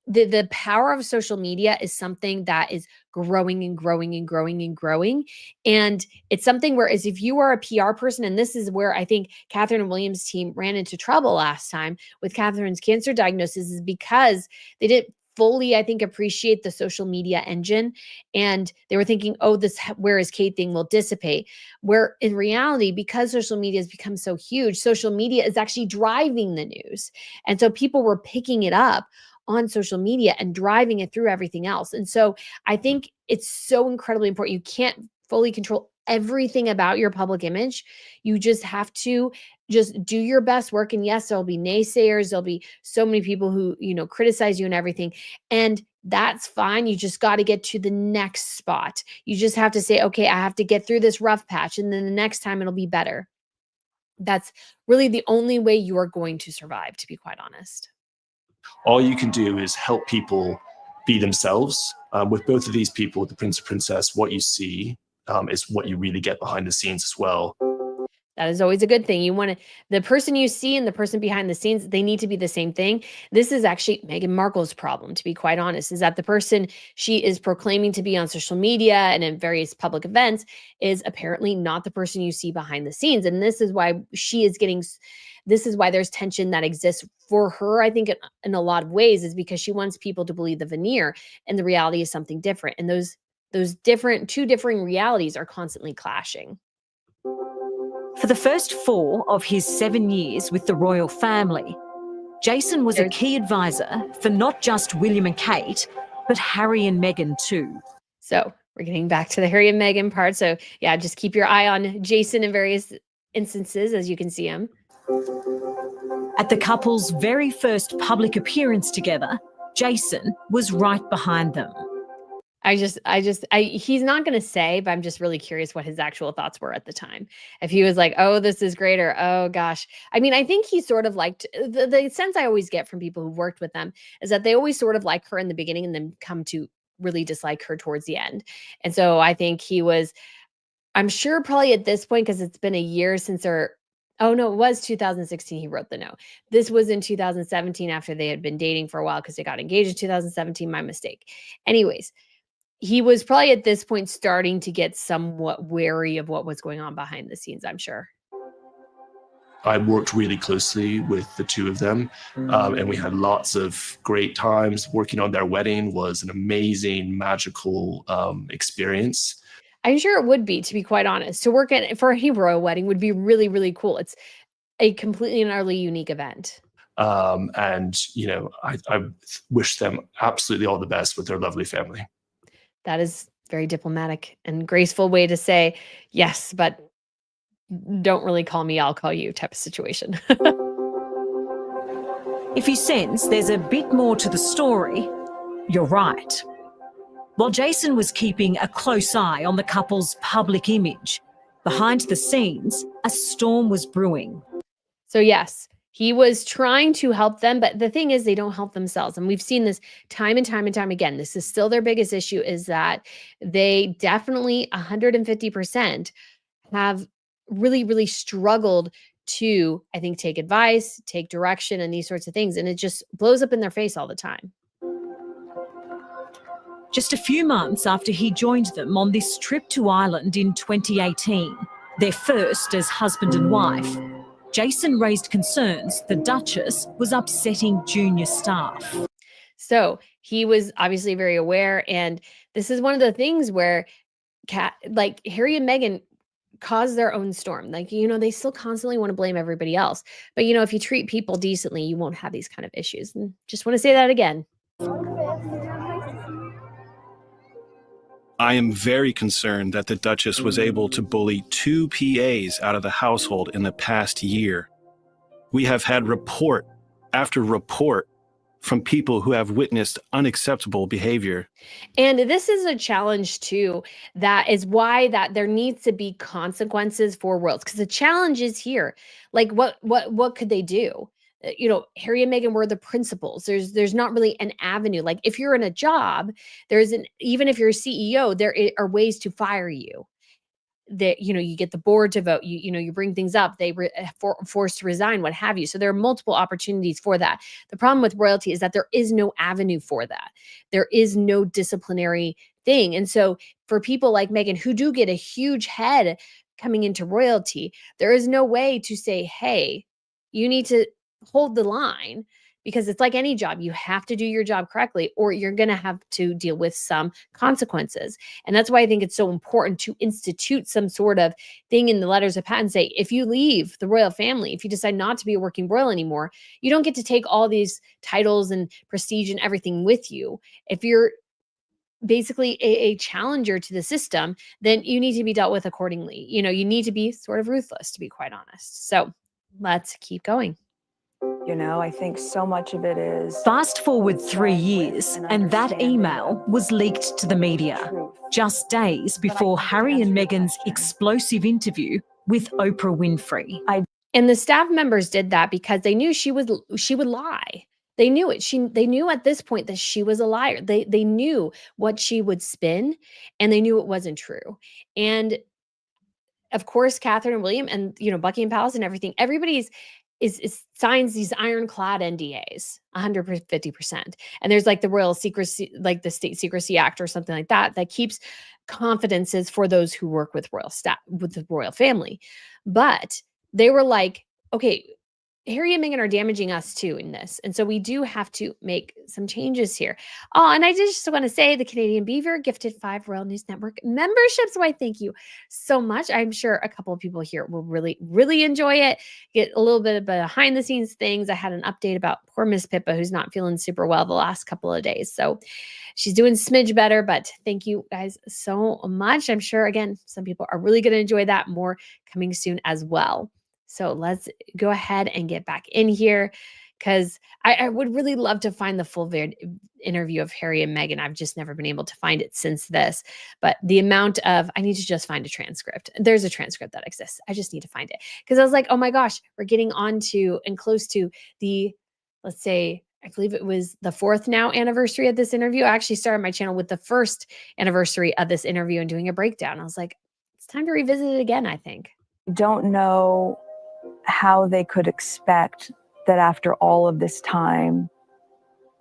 the power of social media is something that is growing and growing and growing and growing. And it's something where as if you are a PR person, and this is where I think Catherine and William's team ran into trouble last time with Catherine's cancer diagnosis is because they didn't fully, I think, appreciate the social media engine. And they were thinking, oh, this where is Kate thing will dissipate. Where in reality, because social media has become so huge, social media is actually driving the news. And so people were picking it up on social media and driving it through everything else. And so I think it's so incredibly important. You can't fully control everything about your public image. You just have to just do your best work. And yes, there'll be naysayers. There'll be so many people who, criticize you and everything. And that's fine. You just got to get to the next spot. You just have to say, okay, I have to get through this rough patch. And then the next time it'll be better. That's really the only way you are going to survive, to be quite honest. All you can do is help people be themselves. With both of these people, the prince and princess, what you see is what you really get behind the scenes as well. That is always a good thing. You want the person you see and the person behind the scenes, they need to be the same thing. This is actually Meghan Markle's problem, to be quite honest, is that the person she is proclaiming to be on social media and in various public events is apparently not the person you see behind the scenes. And this is why this is why there's tension that exists for her, I think, in a lot of ways, is because she wants people to believe the veneer and the reality is something different. And those two differing realities are constantly clashing. For the first 4 of his 7 years with the royal family, Jason was a key advisor for not just William and Kate, but Harry and Meghan too. So we're getting back to the Harry and Meghan part. So yeah, just keep your eye on Jason in various instances as you can see him. At the couple's very first public appearance together, Jason was right behind them. He's not going to say, but I'm just really curious what his actual thoughts were at the time. If he was like, oh, this is great, or, oh gosh. I mean, I think he sort of liked the sense I always get from people who've worked with them is that they always sort of like her in the beginning and then come to really dislike her towards the end. And so I think I'm sure probably at this point, because it's been a year since oh no, it was 2016 he wrote the note. This was in 2017 after they had been dating for a while because they got engaged in 2017, my mistake. Anyways, he was probably at this point starting to get somewhat wary of what was going on behind the scenes, I'm sure. I worked really closely with the two of them, and we had lots of great times. Working on their wedding was an amazing, magical experience. I'm sure it would be, to be quite honest. To work for a royal wedding would be really, really cool. It's a completely and utterly unique event. And, I wish them absolutely all the best with their lovely family. That is very diplomatic and graceful way to say, yes, but don't really call me, I'll call you type of situation. If you sense there's a bit more to the story, you're right. While Jason was keeping a close eye on the couple's public image, behind the scenes, a storm was brewing. So yes, he was trying to help them, but the thing is they don't help themselves. And we've seen this time and time and time again. This is still their biggest issue, is that they definitely 150% have really, really struggled to, I think, take advice, take direction, and these sorts of things. And it just blows up in their face all the time. Just a few months after he joined them on this trip to Ireland in 2018, their first as husband and wife, Jason raised concerns the Duchess was upsetting junior staff. So he was obviously very aware. And this is one of the things where Harry and Meghan cause their own storm. They still constantly want to blame everybody else. But, if you treat people decently, you won't have these kind of issues. And just want to say that again. I am very concerned that the Duchess was able to bully 2 PAs out of the household in the past year. We have had report after report from people who have witnessed unacceptable behavior. And this is a challenge too. That is why that there needs to be consequences for royals, because the challenge is here. What could they do? Harry and Meghan were the principals. There's not really an avenue. Like if you're in a job, even if you're a CEO, there are ways to fire you. That you get the board to vote. You bring things up. They forced to resign, what have you. So there are multiple opportunities for that. The problem with royalty is that there is no avenue for that. There is no disciplinary thing. And so for people like Meghan who do get a huge head coming into royalty, there is no way to say, hey, you need to hold the line, because it's like any job. You have to do your job correctly or you're going to have to deal with some consequences. And that's why I think it's so important to institute some sort of thing in the letters of patent. Say, if you leave the royal family, if you decide not to be a working royal anymore, you don't get to take all these titles and prestige and everything with you. If you're basically a challenger to the system, then you need to be dealt with accordingly. You need to be sort of ruthless, to be quite honest. So let's keep going. I think so much of it is... Fast forward 3 years, and that email was leaked to the media, just days before Harry and Meghan's explosive interview with Oprah Winfrey. And the staff members did that because they knew she would lie. They knew it. They knew at this point that she was a liar. They knew what she would spin, and they knew it wasn't true. And of course, Catherine and William and Buckingham Palace and everything, everybody's signs these ironclad NDAs, 150%. And there's the royal secrecy, the State Secrecy Act or something like that, that keeps confidences for those who work with royal staff, with the royal family. But they were like, okay, Harry and Meghan are damaging us too in this. And so we do have to make some changes here. Oh, and I just want to say the Canadian Beaver gifted 5 Royal News Network memberships. Why, thank you so much. I'm sure a couple of people here will really, really enjoy it. Get a little bit of behind the scenes things. I had an update about poor Miss Pippa, who's not feeling super well the last couple of days. So she's doing smidge better, but thank you guys so much. I'm sure, again, some people are really going to enjoy that. More coming soon as well. So let's go ahead and get back in here, because I would really love to find the full interview of Harry and Meghan. I've just never been able to find it since this, but the amount of, I need to just find a transcript. There's a transcript that exists. I just need to find it, because I was like, oh my gosh, we're getting on to and close to the, let's say, I believe it was the 4th now anniversary of this interview. I actually started my channel with the 1st anniversary of this interview and doing a breakdown. I was like, it's time to revisit it again, I think. Don't know how they could expect that after all of this time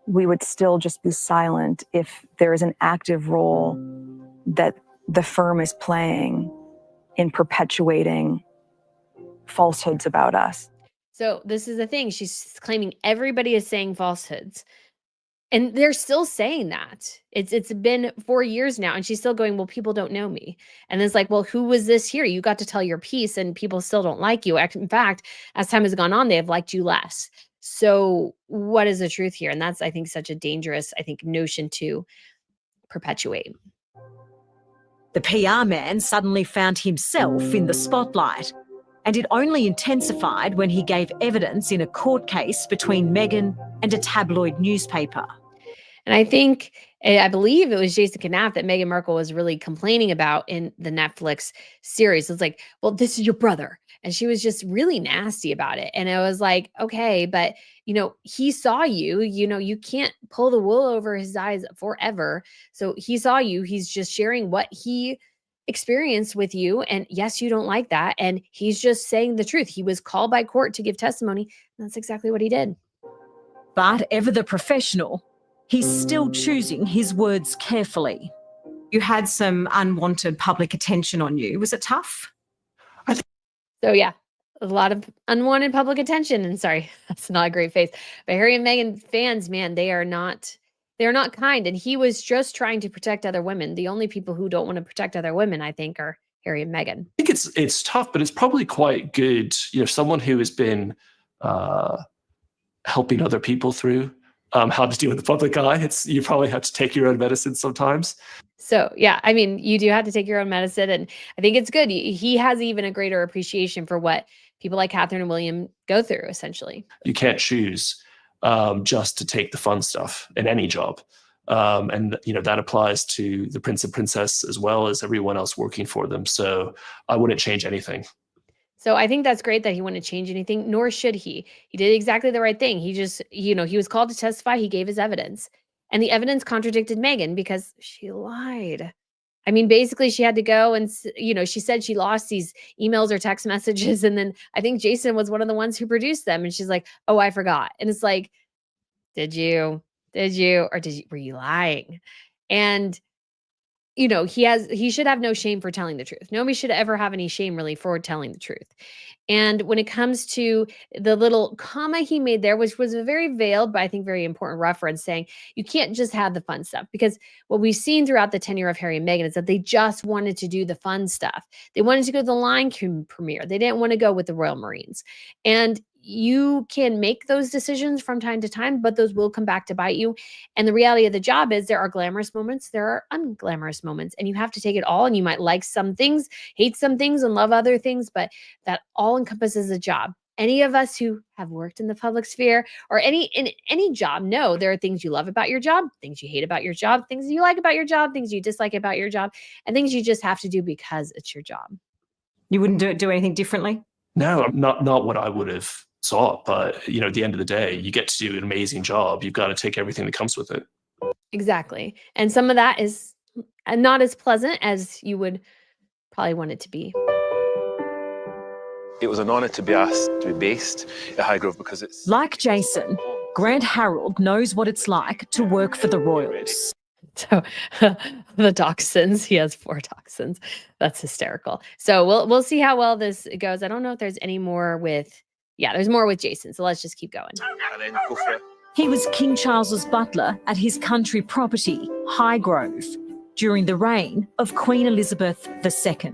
we would still just be silent if there is an active role that the firm is playing in perpetuating falsehoods about us. So this is the thing. She's claiming everybody is saying falsehoods. And they're still saying that. It's been 4 years now, and she's still going, well, people don't know me. And it's like, well, who was this here? You got to tell your piece, and people still don't like you. In fact, as time has gone on, they have liked you less. So what is the truth here? And that's, I think, such a dangerous, notion to perpetuate. The PR man suddenly found himself in the spotlight, and it only intensified when he gave evidence in a court case between Meghan and a tabloid newspaper. And I believe it was Jason Knauf that Meghan Markle was really complaining about in the Netflix series. It's like, well, this is your brother. And she was just really nasty about it. And I was like, okay, but he saw you, you can't pull the wool over his eyes forever. So he saw you, he's just sharing what he experienced with you. And yes, you don't like that. And he's just saying the truth. He was called by court to give testimony. And that's exactly what he did. But ever the professional, he's still choosing his words carefully. You had some unwanted public attention on you. Was it tough? So yeah, a lot of unwanted public attention. And sorry, that's not a great face. But Harry and Meghan fans, man, they're not kind. And he was just trying to protect other women. The only people who don't want to protect other women, I think, are Harry and Meghan. I think it's tough, but it's probably quite good. Someone who has been helping other people through how to deal with the public eye. You probably have to take your own medicine sometimes. So yeah, you do have to take your own medicine, and I think it's good. He has even a greater appreciation for what people like Catherine and William go through, essentially. You can't choose just to take the fun stuff in any job. And that applies to the prince and princess as well as everyone else working for them. So I wouldn't change anything. So I think that's great that he wouldn't change anything, nor should he. He did exactly the right thing. He just, he was called to testify. He gave his evidence. And the evidence contradicted Meghan because she lied. Basically she had to go and, she said she lost these emails or text messages. And then I think Jason was one of the ones who produced them. And she's like, oh, I forgot. And it's like, did you, or were you lying? And he should have no shame for telling the truth. Nobody should ever have any shame really for telling the truth. And when it comes to the little comma he made there, which was a very veiled, but I think very important reference, saying you can't just have the fun stuff, because what we've seen throughout the tenure of Harry and Meghan is that they just wanted to do the fun stuff. They wanted to go to the Lion King premiere. They didn't want to go with the Royal Marines. And you can make those decisions from time to time, but those will come back to bite you. And the reality of the job is there are glamorous moments, there are unglamorous moments, and you have to take it all. And you might like some things, hate some things, and love other things, but that all encompasses a job. Any of us who have worked in the public sphere or in any job know there are things you love about your job, things you hate about your job, things you like about your job, things you dislike about your job, and things you just have to do because it's your job. You wouldn't do anything differently? No, not what I would have thought. But, at the end of the day, you get to do an amazing job. You've got to take everything that comes with it. Exactly. And some of that is not as pleasant as you would probably want it to be. It was an honour to be asked to be based at Highgrove because it's... Like Jason, Grant Harold knows what it's like to work for the royals. So the dachshunds, he has 4 dachshunds. That's hysterical. So we'll see how well this goes. I don't know if there's any more with... Yeah, there's more with Jason, so let's just keep going. And then go for it. He was King Charles's butler at his country property, Highgrove, during the reign of Queen Elizabeth II.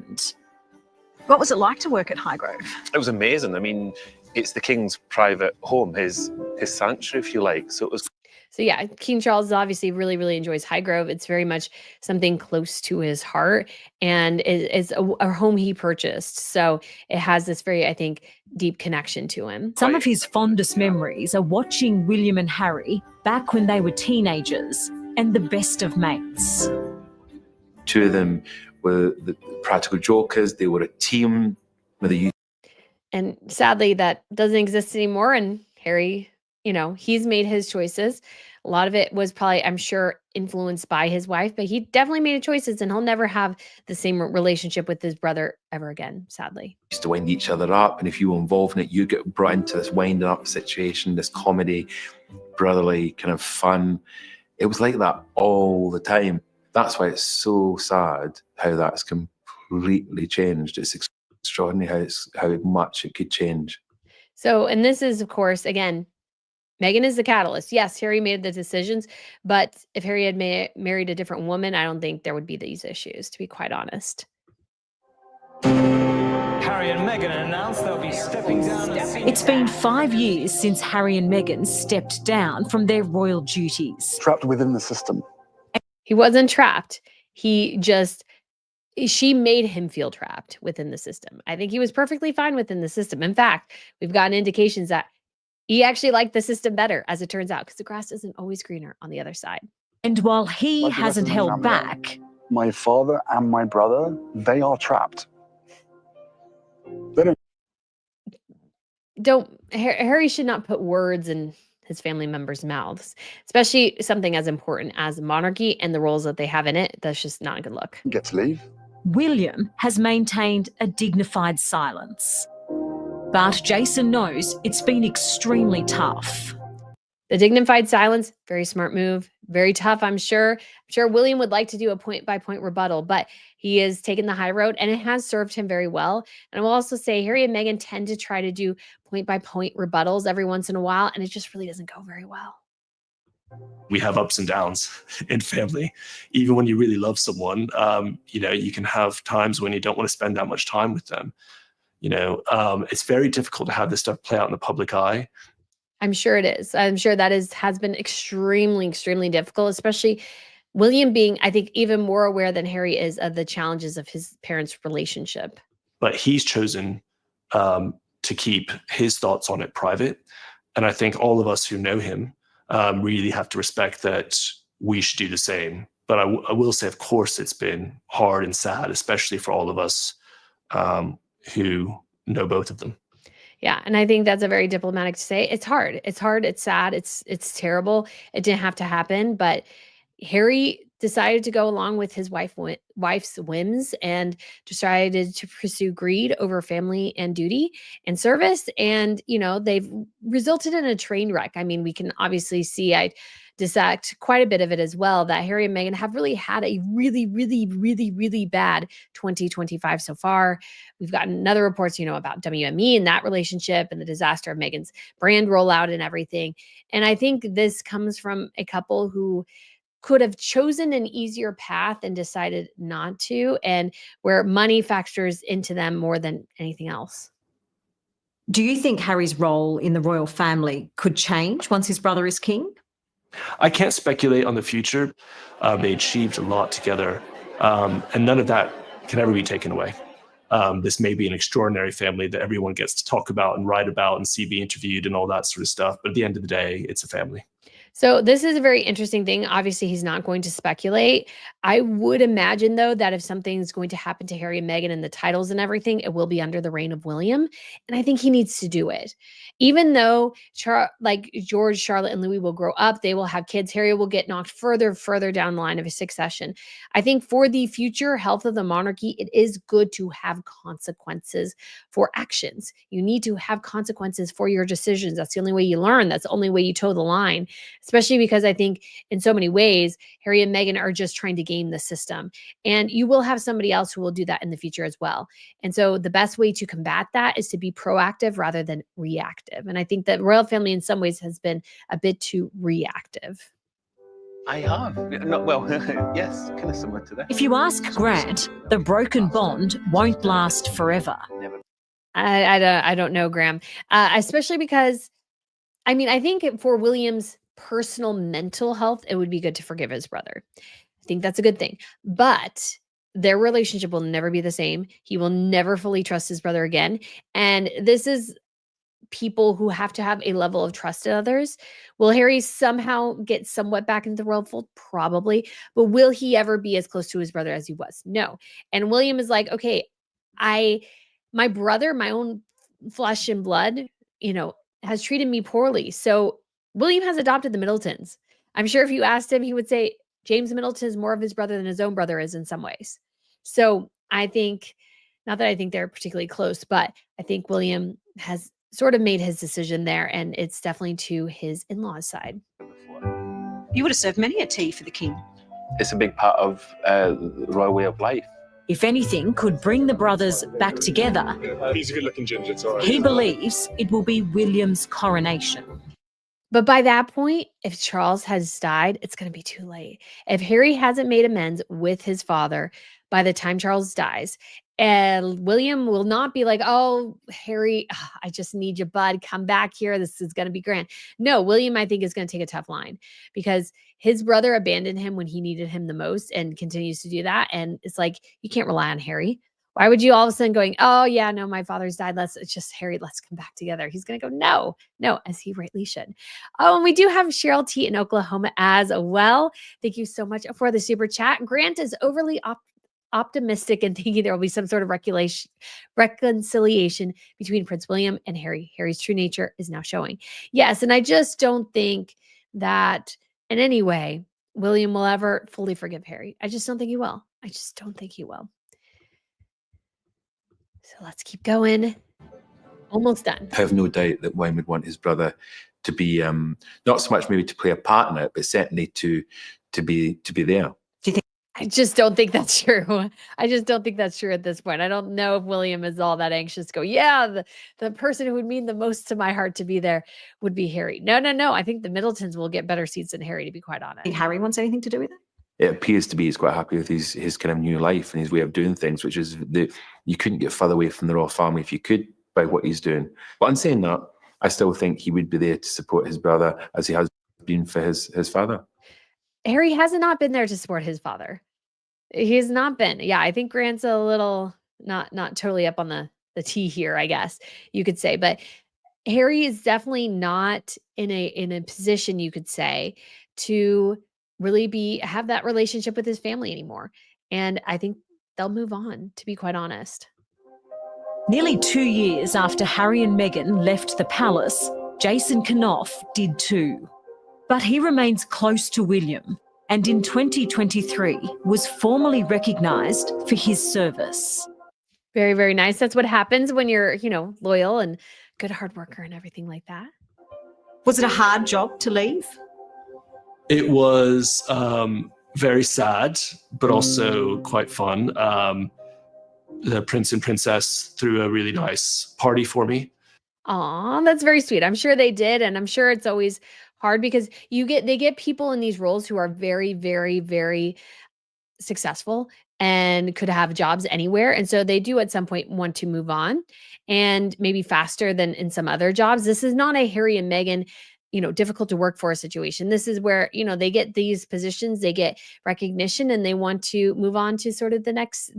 What was it like to work at Highgrove? It was amazing. It's the King's private home, his sanctuary, if you like. So it was... So yeah, King Charles obviously really, really enjoys Highgrove. It's very much something close to his heart, and it's a home he purchased. So it has this very, I think, deep connection to him. Some of his fondest memories are watching William and Harry back when they were teenagers and the best of mates. 2 of them were the practical jokers. They were a team with a... And sadly, that doesn't exist anymore. And Harry, he's made his choices. A lot of it was probably, I'm sure, influenced by his wife, but he definitely made choices, and he'll never have the same relationship with his brother ever again, sadly. Used to wind each other up, and if you were involved in it, you get brought into this winding up situation, this comedy. brotherly kind of fun. It was like that all the time. That's why it's so sad how that's completely changed. It's extraordinary how much it could change. So, and this is, of course, again, Meghan is the catalyst. Yes, Harry made the decisions, but if Harry had married a different woman, I don't think there would be these issues, to be quite honest. Harry and Meghan announced they'll be stepping down. It's been 5 years since Harry and Meghan stepped down from their royal duties. Trapped within the system. He wasn't trapped. She made him feel trapped within the system. I think he was perfectly fine within the system. In fact, we've gotten indications that he actually liked the system better, as it turns out, because the grass isn't always greener on the other side. And while he hasn't held back, My father and my brother, they are trapped. They don't. Harry should not put words in his family members' mouths, especially something as important as monarchy and the roles that they have in it. That's just not a good look. Get to leave. William has maintained a dignified silence. But Jason knows it's been extremely tough. The dignified silence, very smart move, very tough, I'm sure. I'm sure William would like to do a point-by-point rebuttal, but he has taken the high road, and it has served him very well. And I will also say Harry and Meghan tend to try to do point-by-point rebuttals every once in a while, and it just really doesn't go very well. We have ups and downs in family. Even when you really love someone, you can have times when you don't want to spend that much time with them. It's very difficult to have this stuff play out in the public eye. I'm sure it is. I'm sure that has been extremely, extremely difficult, especially William being, I think, even more aware than Harry is of the challenges of his parents' relationship. But he's chosen to keep his thoughts on it private. And I think all of us who know him really have to respect that we should do the same. But I will say, of course, it's been hard and sad, especially for all of us who know both of them. Yeah, and I think that's a very diplomatic to say. It's hard. It's hard. It's sad. It's terrible. It didn't have to happen, but Harry decided to go along with his wife's whims and decided to pursue greed over family and duty and service. And, they've resulted in a train wreck. I mean, we can obviously see, I dissect quite a bit of it as well, that Harry and Meghan have really had a really, really, really, really bad 2025 so far. We've gotten other reports, about WME and that relationship and the disaster of Meghan's brand rollout and everything. And I think this comes from a couple who could have chosen an easier path and decided not to, and where money factors into them more than anything else. Do you think Harry's role in the royal family could change once his brother is king? I can't speculate on the future. They achieved a lot together, and none of that can ever be taken away. This may be an extraordinary family that everyone gets to talk about and write about and see be interviewed and all that sort of stuff. But at the end of the day, it's a family. So this is a very interesting thing. Obviously, he's not going to speculate. I would imagine, though, that if something's going to happen to Harry and Meghan and the titles and everything, it will be under the reign of William. And I think he needs to do it. Even though George, Charlotte, and Louis will grow up, they will have kids, Harry will get knocked further down the line of his succession. I think for the future health of the monarchy, it is good to have consequences for actions. You need to have consequences for your decisions. That's the only way you learn. That's the only way you toe the line. Especially because I think in so many ways, Harry and Meghan are just trying to game the system. And you will have somebody else who will do that in the future as well. And so the best way to combat that is to be proactive rather than reactive. And I think that royal family in some ways has been a bit too reactive. I have. Yes, kind of similar to that. If you ask Grant, the broken bond won't last forever. I don't know, Graham. Especially because, I think for William's personal mental health, it would be good to forgive his brother. I think that's a good thing. But their relationship will never be the same. He will never fully trust his brother again. And this is people who have to have a level of trust in others. Will Harry somehow get somewhat back into the royal fold? Probably. But will he ever be as close to his brother as he was? No. And William is like, okay, my brother, my own flesh and blood, has treated me poorly. So William has adopted the Middletons. I'm sure if you asked him, he would say James Middleton is more of his brother than his own brother is in some ways. So I think, not that I think they're particularly close, but I think William has sort of made his decision there, and it's definitely to his in-laws' side. You would have served many a tea for the king. It's a big part of the royal way of life. If anything could bring the brothers back together, He's a good-looking ginger, it's all right. he believes it will be William's coronation. But by that point, if Charles has died, it's going to be too late. If Harry hasn't made amends with his father by the time Charles dies, and William will not be like, oh, Harry, I just need you, bud. Come back here. This is going to be grand. No, William, I think, is going to take a tough line because his brother abandoned him when he needed him the most and continues to do that. And it's like, you can't rely on Harry. Why would you all of a sudden going, oh, yeah, no, my father's died. It's just Harry. Let's come back together. He's going to go, no, as he rightly should. Oh, and we do have Cheryl T in Oklahoma as well. Thank you so much for the super chat. Grant is overly optimistic and thinking there will be some sort of reconciliation between Prince William and Harry. Harry's true nature is now showing. Yes, and I just don't think that in any way William will ever fully forgive Harry. I just don't think he will. I just don't think he will. So let's keep going. Almost done. I have no doubt that Wayne would want his brother to be not so much maybe to play a part in it, but certainly to be there. I just don't think that's true. I just don't think that's true at this point. I don't know if William is all that anxious to go, yeah, the person who would mean the most to my heart to be there would be Harry. No. I think the Middletons will get better seats than Harry, to be quite honest. Think Harry wants anything to do with it? It appears to be he's quite happy with his kind of new life and his way of doing things, which is you couldn't get further away from the royal family if you could by what he's doing. But in saying that, I still think he would be there to support his brother as he has been for his father. Harry has not been there to support his father. He's not been. Yeah, I think Grant's a little not totally up on the tea here, I guess you could say. But Harry is definitely not in a position, you could say, to really have that relationship with his family anymore. And I think they'll move on, to be quite honest. Nearly 2 years after Harry and Meghan left the palace, Jason Knauf did too. But he remains close to William, and in 2023 was formally recognised for his service. Very, very nice. That's what happens when you're, loyal and good hard worker and everything like that. Was it a hard job to leave? It was very sad, but also quite fun. The prince and princess threw a really nice party for me. Aw, that's very sweet. I'm sure they did. And I'm sure it's always hard because they get people in these roles who are very, very, very successful and could have jobs anywhere. And so they do at some point want to move on, and maybe faster than in some other jobs. This is not a Harry and Meghan, difficult to work for a situation. This is where, they get these positions, they get recognition, and they want to move on to sort of the next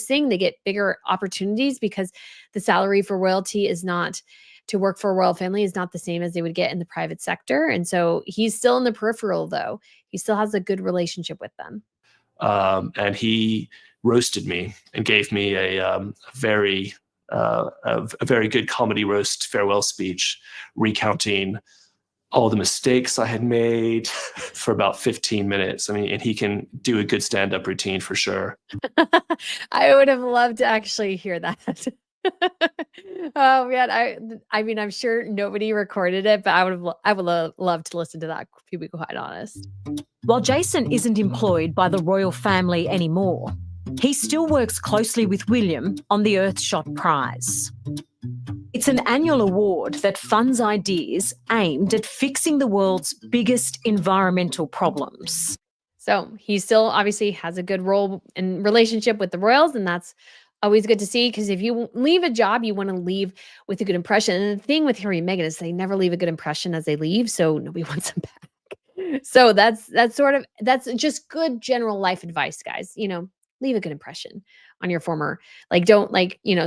thing. They get bigger opportunities because the salary for royalty is not, to work for a royal family is not the same as they would get in the private sector. And so he's still in the peripheral, though. He still has a good relationship with them. And he roasted me and gave me a very good comedy roast farewell speech, recounting all the mistakes I had made for about 15 minutes. I mean, and he can do a good stand-up routine for sure. I would have loved to actually hear that. Oh man, I mean, I'm sure nobody recorded it, but I would love to listen to that, to be quite honest. While Jason isn't employed by the royal family anymore, he still works closely with William on the Earthshot Prize. It's an annual award that funds ideas aimed at fixing the world's biggest environmental problems. So he still obviously has a good role in relationship with the royals, and that's always good to see, because if you leave a job, you want to leave with a good impression. And the thing with Harry and Meghan is they never leave a good impression as they leave, so nobody wants them back. So that's just good general life advice, guys. Leave a good impression on your former, don't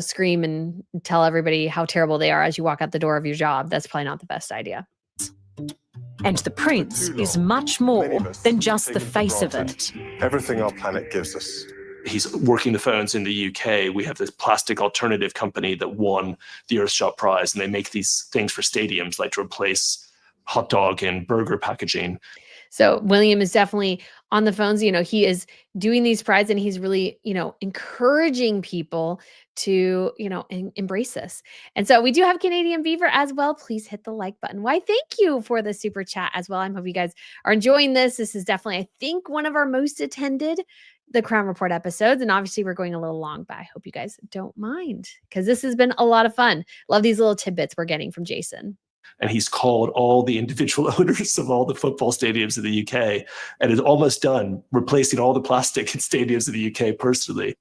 scream and tell everybody how terrible they are as you walk out the door of your job. That's probably not the best idea. And the prince is much more than just the face of it. Everything our planet gives us. He's working the phones in the UK. We have this plastic alternative company that won the Earthshot Prize, and they make these things for stadiums, like to replace hot dog and burger packaging. So William is definitely on the phones. He is doing these prides and he's really, encouraging people to, embrace this. And so we do have Canadian Beaver as well. Please hit the like button. Why, thank you for the super chat as well. I hope you guys are enjoying this. This is definitely, I think, one of our most attended The Crown Report episodes. And obviously we're going a little long, but I hope you guys don't mind because this has been a lot of fun. Love these little tidbits we're getting from Jason. And he's called all the individual owners of all the football stadiums in the UK and is almost done replacing all the plastic in stadiums in the UK personally.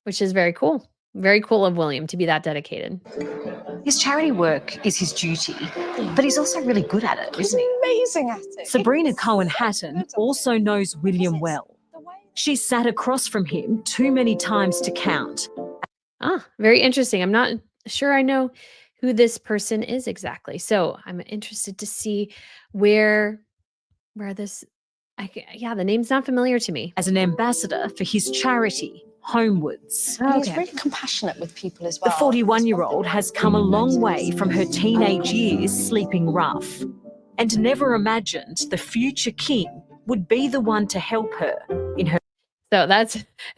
Which is very cool. Very cool of William to be that dedicated. His charity work is his duty, but he's also really good at it, isn't he? Amazing at it. Sabrina Cohen-Hatton also knows William well. She's sat across from him too many times to count. Very interesting. I'm not sure I know who this person is exactly. So I'm interested to see where this, the name's not familiar to me. As an ambassador for his charity, Homewards. He's really compassionate with people as well. The 41-year-old has come a long way from her teenage years sleeping rough and never imagined the future king would be the one to help her in her. So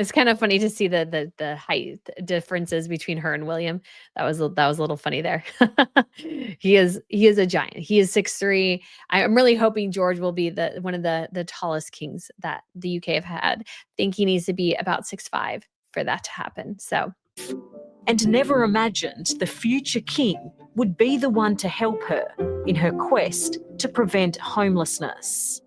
it's kind of funny to see the height differences between her and William. That was a little funny there. He is a giant. He is 6'3". I'm really hoping George will be one of the tallest kings that the UK have had. I think he needs to be about 6'5" for that to happen. So, and never imagined the future king would be the one to help her in her quest to prevent homelessness.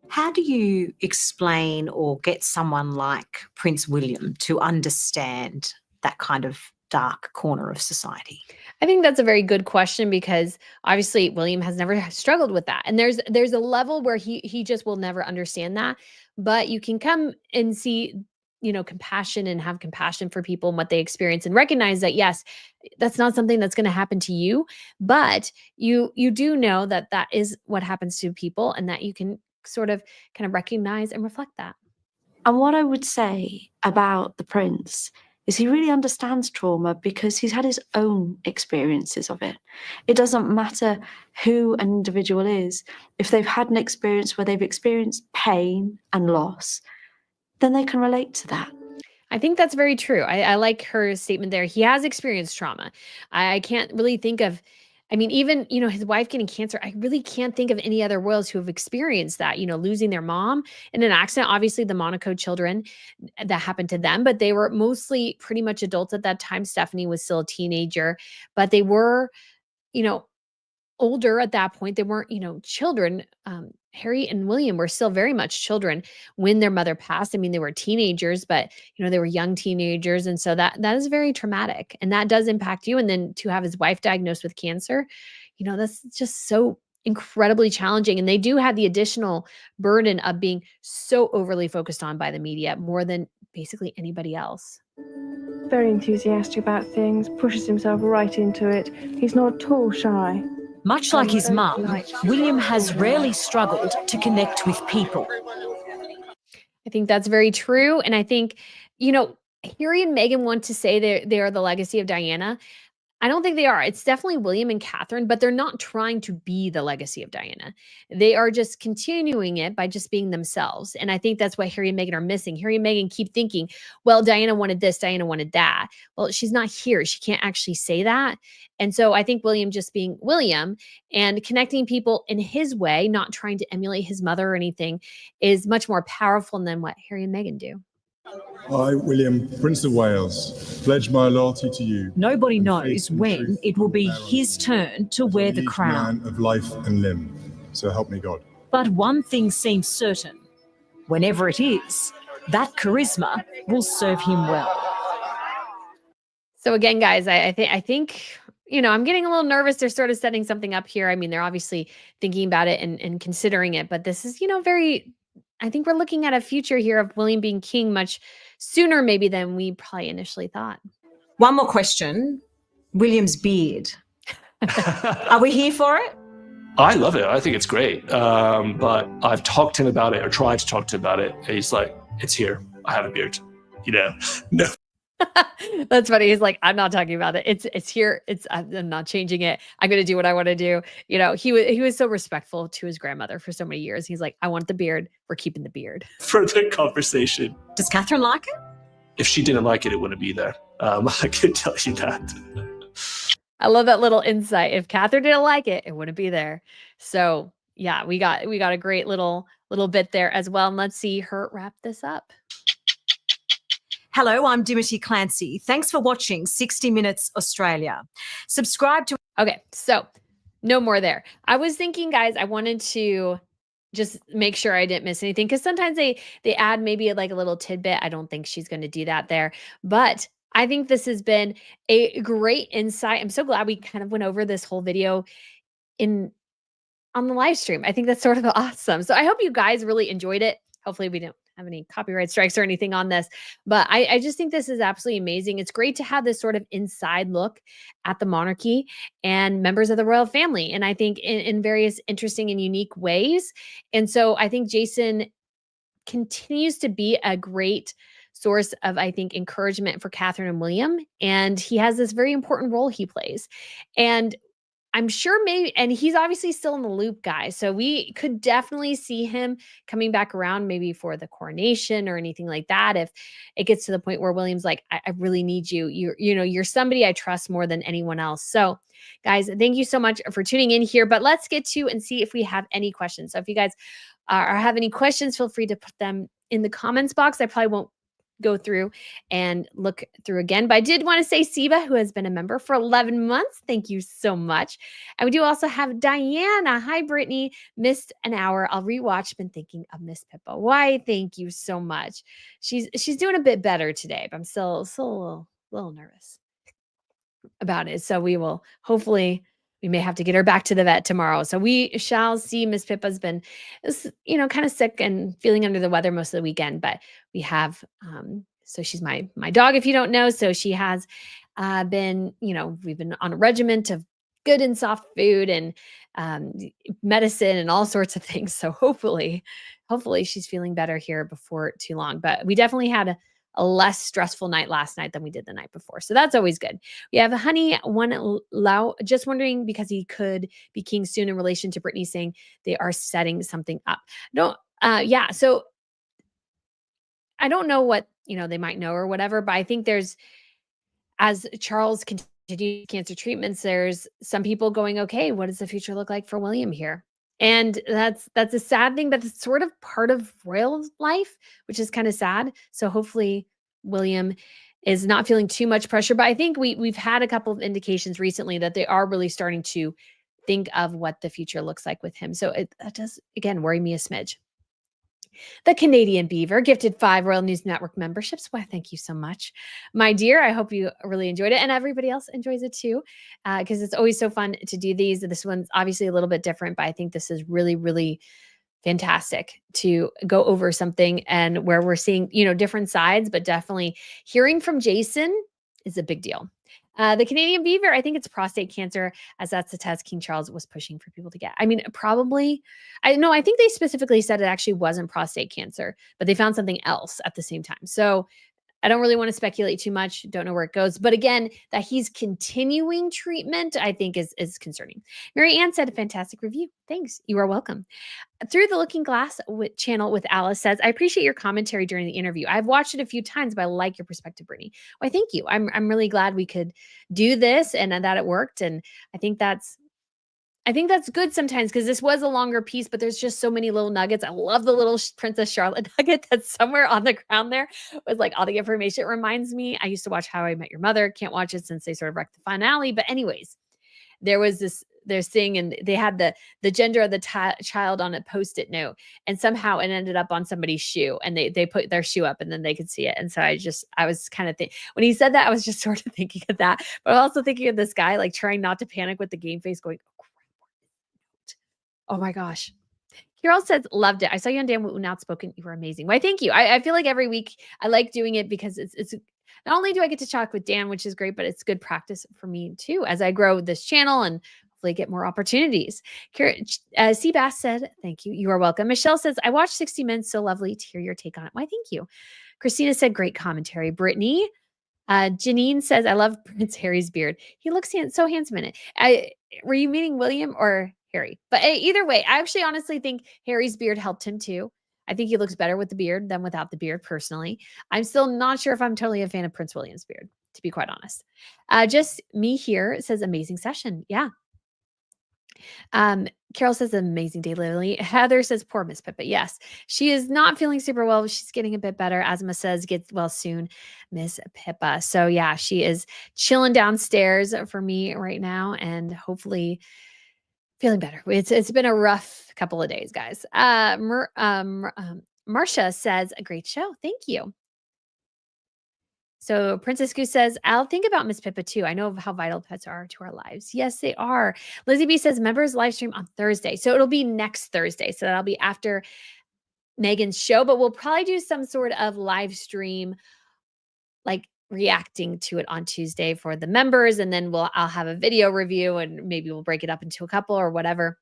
How do you explain or get someone like Prince William to understand that kind of dark corner of society? I think that's a very good question because obviously William has never struggled with that. And there's a level where he just will never understand that. But you can come and see, compassion and have compassion for people and what they experience and recognize that, yes, that's not something that's going to happen to you, but you do know that that is what happens to people and that you can sort of kind of recognize and reflect that. And what I would say about the prince is he really understands trauma because he's had his own experiences of it. It doesn't matter who an individual is. If they've had an experience where they've experienced pain and loss, then they can relate to that. I think that's very true. I like her statement there. He has experienced trauma. I can't really think of, even, his wife getting cancer, I really can't think of any other royals who have experienced that, losing their mom in an accident. Obviously, the Monaco children, that happened to them, but they were mostly pretty much adults at that time. Stephanie was still a teenager, but they were, older at that point. They weren't, children. Harry and William were still very much children when their mother passed. They were teenagers, but they were young teenagers. And so that is very traumatic and that does impact you. And then to have his wife diagnosed with cancer, that's just so incredibly challenging. And they do have the additional burden of being so overly focused on by the media more than basically anybody else. Very enthusiastic about things, pushes himself right into it. He's not at all shy. Much like his mum, William has rarely struggled to connect with people. I think that's very true. And I think, Harry and Meghan want to say they are the legacy of Diana. I don't think they are. It's definitely William and Catherine, but they're not trying to be the legacy of Diana. They are just continuing it by just being themselves. And I think that's what Harry and Meghan are missing. Harry and Meghan keep thinking, well, Diana wanted this, Diana wanted that. Well, she's not here. She can't actually say that. And so I think William just being William and connecting people in his way, not trying to emulate his mother or anything, is much more powerful than what Harry and Meghan do. I, William, Prince of Wales, pledge my loyalty to you. Nobody knows when it will be his turn to wear the crown. Man of life and limb, so help me God. But one thing seems certain. Whenever it is, that charisma will serve him well. So again, guys, I think, I'm getting a little nervous. They're sort of setting something up here. They're obviously thinking about it and considering it, but this is, I think we're looking at a future here of William being king much sooner maybe than we probably initially thought. One more question. William's beard. Are we here for it? I love it. I think it's great. But I've talked to him about it or tried to talk to him about it. And he's like, it's here. I have a beard. No. That's funny. He's like, I'm not talking about it. It's here. I'm not changing it. I'm going to do what I want to do. You know, he was so respectful to his grandmother for so many years. He's like, I want the beard. We're keeping the beard. Further conversation. Does Catherine like it? If she didn't like it, it wouldn't be there. I can tell you that. I love that little insight. If Catherine didn't like it, it wouldn't be there. So yeah, we got a great little bit there as well. And let's see her wrap this up. Hello, I'm Dimity Clancy. Thanks for watching 60 Minutes Australia. Subscribe to... Okay, so no more there. I was thinking, guys, I wanted to just make sure I didn't miss anything because sometimes they add maybe like a little tidbit. I don't think she's going to do that there. But I think this has been a great insight. I'm so glad we kind of went over this whole video on the live stream. I think that's sort of awesome. So I hope you guys really enjoyed it. Hopefully we don't have any copyright strikes or anything on this, but I just think this is absolutely amazing. It's great to have this sort of inside look at the monarchy and members of the royal family. And I think in various interesting and unique ways. And so I think Jason continues to be a great source of, I think, encouragement for Catherine and William. And he has this very important role he plays. And I'm sure maybe, and he's obviously still in the loop, guys. So we could definitely see him coming back around maybe for the coronation or anything like that. If it gets to the point where William's like, I really need you. You're somebody I trust more than anyone else. So guys, thank you so much for tuning in here, but let's get to and see if we have any questions. So if you guys have any questions, feel free to put them in the comments box. I probably won't go through and look through again. But I did want to say Siva, who has been a member for 11 months. Thank you so much. And we do also have Diana. Hi, Brittany. Missed an hour. I'll rewatch. Been thinking of Miss Pippa. Why? Thank you so much. She's doing a bit better today, but I'm still a little nervous about it. So we will hopefully, we may have to get her back to the vet tomorrow. So we shall see. Miss Pippa's been, kind of sick and feeling under the weather most of the weekend, but we have, so she's my dog, if you don't know. So she has been, we've been on a regiment of good and soft food and medicine and all sorts of things. So hopefully she's feeling better here before too long. But we definitely had a less stressful night last night than we did the night before. So that's always good. We have Honey One Lau just wondering because he could be king soon in relation to Brittany saying they are setting something up. Yeah. So I don't know what, they might know or whatever, but I think as Charles continues cancer treatments, there's some people going, okay, what does the future look like for William here? And that's a sad thing, but it's sort of part of royal life, which is kind of sad. So hopefully William is not feeling too much pressure. But I think we've had a couple of indications recently that they are really starting to think of what the future looks like with him. So that does, again, worry me a smidge. The Canadian Beaver gifted 5 Royal News Network memberships. Why, thank you so much, my dear. I hope you really enjoyed it and everybody else enjoys it too, because it's always so fun to do these. This one's obviously a little bit different, but I think this is really, really fantastic to go over something and where we're seeing, different sides, but definitely hearing from Jason is a big deal. The Canadian Beaver, I think it's prostate cancer, as that's the test King Charles was pushing for people to get. I mean, probably, I think they specifically said it actually wasn't prostate cancer, but they found something else at the same time. So I don't really want to speculate too much. Don't know where it goes. But again, that he's continuing treatment, I think is concerning. Mary Ann said, a fantastic review. Thanks. You are welcome. Through the Looking Glass channel with Alice says, I appreciate your commentary during the interview. I've watched it a few times, but I like your perspective, Brittany. Why, thank you. I'm really glad we could do this and that it worked. And I think that's good sometimes because this was a longer piece, but there's just so many little nuggets. I love the little Princess Charlotte nugget that's somewhere on the ground there with like all the information. It reminds me, I used to watch How I Met Your Mother. Can't watch it since they sort of wrecked the finale. But anyways, there was this thing and they had the gender of the child on a Post-it note and somehow it ended up on somebody's shoe and they put their shoe up and then they could see it. And so I was kind of when he said that, I was just sort of thinking of that, but also thinking of this guy, like trying not to panic with the game face going, oh my gosh. Carol says, loved it. I saw you on Dan Wooten Outspoken. You were amazing. Why, thank you. I feel like every week I like doing it because it's not only do I get to talk with Dan, which is great, but it's good practice for me too, as I grow this channel and hopefully get more opportunities. Seabass said, thank you. You are welcome. Michelle says, I watched 60 Minutes. So lovely to hear your take on it. Why, thank you. Christina said, great commentary. Brittany, Janine says, I love Prince Harry's beard. He looks so handsome in it. Were you meaning William or Harry? But either way, I actually honestly think Harry's beard helped him too. I think he looks better with the beard than without the beard personally. I'm still not sure if I'm totally a fan of Prince William's beard, to be quite honest. Just me here says amazing session. Yeah. Carol says amazing day, Lily. Heather says poor Miss Pippa. Yes, she is not feeling super well. She's getting a bit better. Asma says get well soon, Miss Pippa. So yeah, she is chilling downstairs for me right now, and hopefully feeling better. It's been a rough couple of days, guys. Marcia says a great show. Thank you. So Princess Goose says, I'll think about Miss Pippa too. I know how vital pets are to our lives. Yes, they are. Lizzie B says, members live stream on Thursday. So it'll be next Thursday. So that'll be after Meghan's show, but we'll probably do some sort of live stream, like reacting to it on Tuesday for the members. And then I'll have a video review and maybe we'll break it up into a couple or whatever.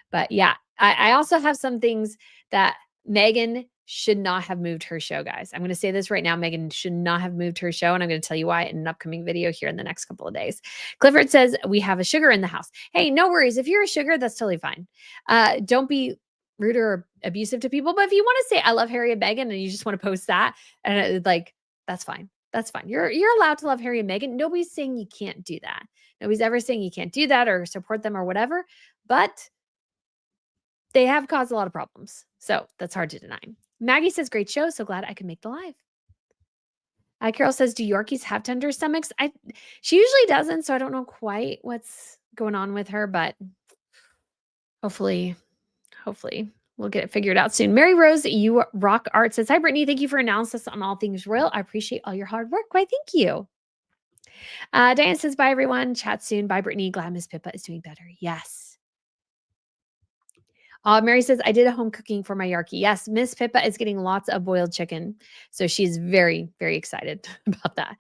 But yeah, I also have some things that Meghan should not have moved her show, guys. I'm going to say this right now. Meghan should not have moved her show, and I'm going to tell you why in an upcoming video here in the next couple of days. Clifford says, we have a sugar in the house. Hey, no worries. If you're a sugar, that's totally fine. Don't be rude or abusive to people. But if you want to say, I love Harry and Meghan, and you just want to post that, and that's fine. That's fine. You're allowed to love Harry and Meghan. Nobody's saying you can't do that. Nobody's ever saying you can't do that or support them or whatever. But they have caused a lot of problems. So that's hard to deny. Maggie says, great show. So glad I could make the live. Carol says, do Yorkies have tender stomachs? She usually doesn't, so I don't know quite what's going on with her, but hopefully we'll get it figured out soon. Mary Rose, you rock art says, hi, Brittany. Thank you for analysis on all things royal. I appreciate all your hard work. Why, thank you. Diane says, bye, everyone. Chat soon. Bye, Brittany. Glad Miss Pippa is doing better. Yes. Mary says, I did a home cooking for my Yorkie. Yes, Miss Pippa is getting lots of boiled chicken. So she's very, very excited about that.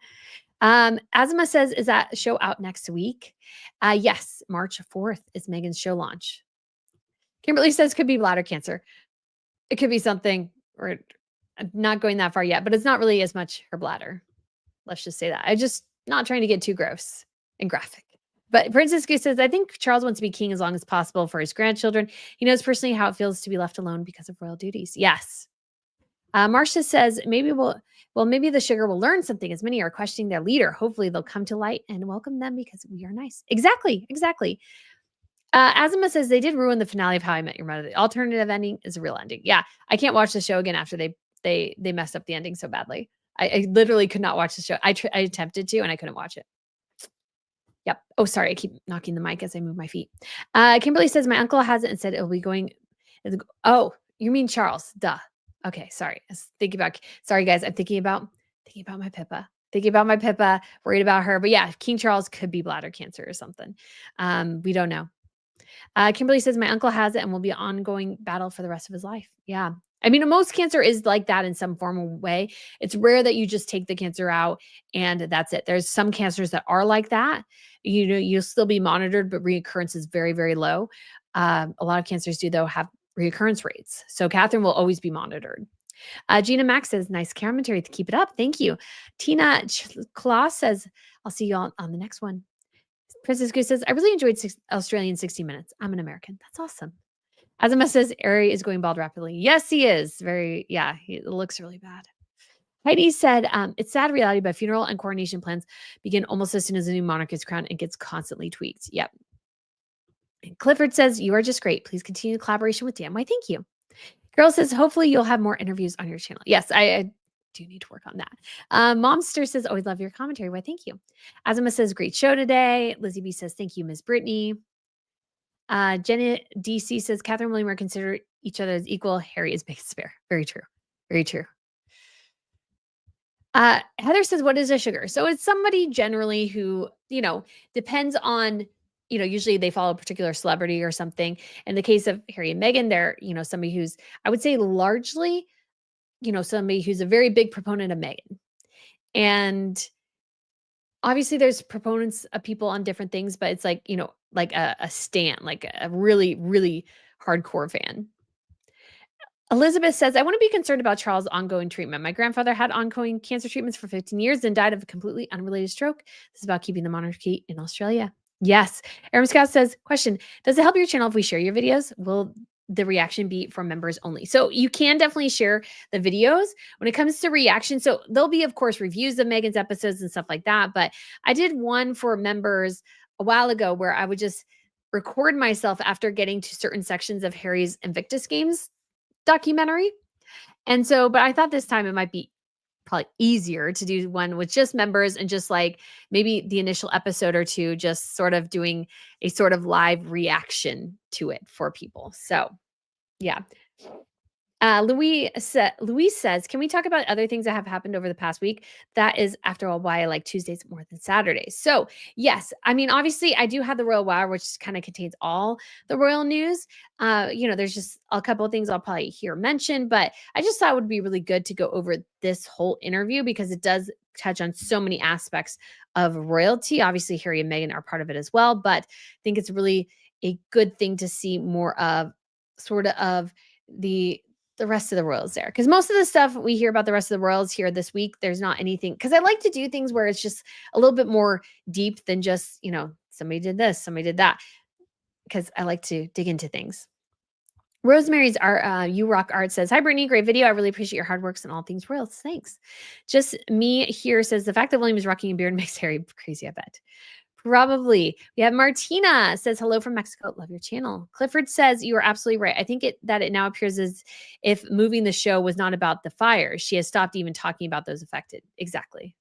Asma says, is that show out next week? Yes, March 4th is Meghan's show launch. Kimberly says, could be bladder cancer. It could be something, or I'm not going that far yet, but it's not really as much her bladder. Let's just say that. I'm just not trying to get too gross and graphic. But Princess Goose says, I think Charles wants to be king as long as possible for his grandchildren. He knows personally how it feels to be left alone because of royal duties. Yes. Marcia says, maybe the sugar will learn something as many are questioning their leader. Hopefully they'll come to light and welcome them because we are nice. Exactly. Azima says, they did ruin the finale of How I Met Your Mother. The alternative ending is a real ending. Yeah. I can't watch the show again after they messed up the ending so badly. I literally could not watch the show. I attempted to, and I couldn't watch it. Yep. Oh, sorry. I keep knocking the mic as I move my feet. Kimberly says, my uncle has it and said it'll be going. Oh, you mean Charles? Duh. Okay. Sorry. I was thinking about, sorry guys. I'm thinking about my Pippa, worried about her. But yeah, King Charles could be bladder cancer or something. We don't know. Kimberly says, my uncle has it and will be an ongoing battle for the rest of his life. Yeah. I mean, most cancer is like that in some form or way. It's rare that you just take the cancer out and that's it. There's some cancers that are like that. You'll still be monitored, but reoccurrence is very, very low. A lot of cancers do, though, have reoccurrence rates. So Catherine will always be monitored. Gina Max says, nice commentary. Keep it up. Thank you. Tina Klaus says, I'll see you on the next one. Princess Goose says, I really enjoyed Australian 60 Minutes. I'm an American. That's awesome. Azima says, Ari is going bald rapidly. Yes, he is. It looks really bad. Heidi said, it's sad reality, but funeral and coronation plans begin almost as soon as a new monarch is crowned and gets constantly tweaked. Yep. And Clifford says, you are just great. Please continue collaboration with Dan. Why, thank you. Girl says, hopefully you'll have more interviews on your channel. Yes, I do need to work on that. Momster says, always love your commentary. Why, thank you. Azima says, great show today. Lizzie B says, thank you, Ms. Brittany. Jenny DC says, Catherine and William are considered each other as equal. Harry is biggest spare. Very true. Very true. Heather says, what is a sugar? So it's somebody generally who, depends on, usually they follow a particular celebrity or something. In the case of Harry and Meghan, they're, somebody who's, I would say largely, somebody who's a very big proponent of Meghan. And obviously there's proponents of people on different things, but it's like, like a stan, like a really, really hardcore fan. Elizabeth says, I want to be concerned about Charles' ongoing treatment. My grandfather had ongoing cancer treatments for 15 years and died of a completely unrelated stroke. This is about keeping the monarchy in Australia. Yes. Aaron Scott says, question, does it help your channel if we share your videos? Will the reaction be from members only? So you can definitely share the videos when it comes to reaction. So there'll be, of course, reviews of Meghan's episodes and stuff like that. But I did one for members a while ago where I would just record myself after getting to certain sections of Harry's Invictus Games documentary. And so, but I thought this time it might be probably easier to do one with just members and just like maybe the initial episode or two, just sort of doing a sort of live reaction to it for people. So yeah. Louise says, can we talk about other things that have happened over the past week? That is, after all, why I like Tuesdays more than Saturdays. So yes, I mean, obviously I do have the Royal Wire, which kind of contains all the royal news. There's just a couple of things I'll probably hear mentioned, but I just thought it would be really good to go over this whole interview because it does touch on so many aspects of royalty. Obviously, Harry and Meghan are part of it as well, but I think it's really a good thing to see more of sort of the rest of the royals there. Because most of the stuff we hear about the rest of the royals here this week, there's not anything. Because I like to do things where it's just a little bit more deep than just, somebody did this, somebody did that. Because I like to dig into things. Rosemary's You Rock Art says, hi, Brittany, great video. I really appreciate your hard works and all things royals. Thanks. Just me here says, the fact that William is rocking a beard makes Harry crazy, I bet. Probably. We have Martina says, hello from Mexico. Love your channel. Clifford says, you are absolutely right. I think that it now appears as if moving the show was not about the fires. She has stopped even talking about those affected. Exactly.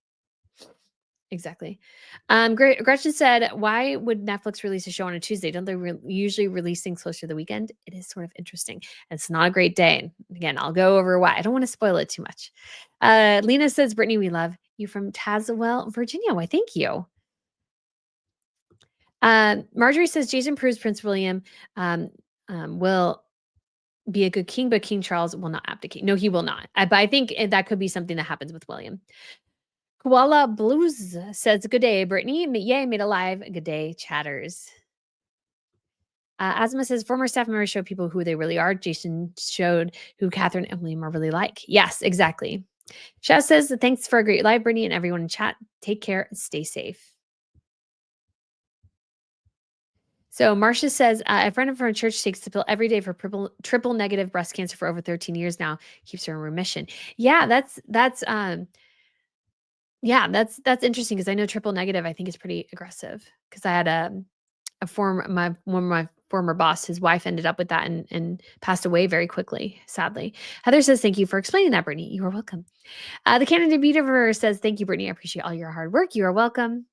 Gretchen said, why would Netflix release a show on a Tuesday? Don't they usually release things closer to the weekend? It is sort of interesting. It's not a great day. And again, I'll go over why. I don't want to spoil it too much. Lena says, Brittany, we love you from Tazewell, Virginia. Why, thank you. Marjorie says, Jason proves Prince William will be a good king, but King Charles will not abdicate. No, he will not. But I think that could be something that happens with William. Koala Blues says, good day, Brittany. Yay, made alive. Good day, chatters. Asma says, former staff members show people who they really are. Jason showed who Catherine and William are really like. Yes, exactly. Shaz says, thanks for a great live, Brittany, and everyone in chat. Take care and stay safe. So Marcia says, a friend of her in church takes the pill every day for triple negative breast cancer for over 13 years now. Keeps her in remission. Yeah, that's interesting because I know triple negative I think is pretty aggressive because I had one of my former boss, his wife ended up with that and passed away very quickly, sadly. Heather says, thank you for explaining that, Brittany. You are welcome. The Canada Beaver says, thank you, Brittany. I appreciate all your hard work. You are welcome.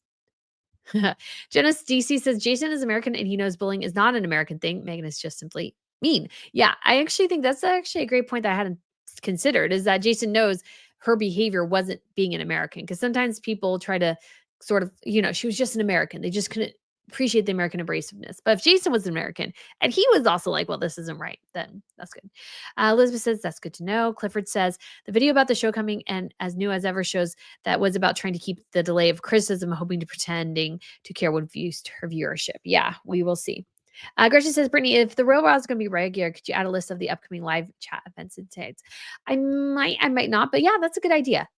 Jonas DC says, Jason is American and he knows bullying is not an American thing. Meghan is just simply mean. Yeah, I actually think that's actually a great point that I hadn't considered is that Jason knows her behavior wasn't being an American because sometimes people try to sort of, she was just an American. They just couldn't appreciate the American abrasiveness. But if Jason was an American and he was also like, well, this isn't right, then that's good. Elizabeth says, that's good to know. Clifford says, the video about the show coming and as new as ever shows that was about trying to keep the delay of criticism, hoping to pretending to care would boost her viewership. Yeah, we will see. Gretchen says, Brittany, if the Royal Wow is going to be regular, could you add a list of the upcoming live chat events and dates? I might not, but yeah, that's a good idea.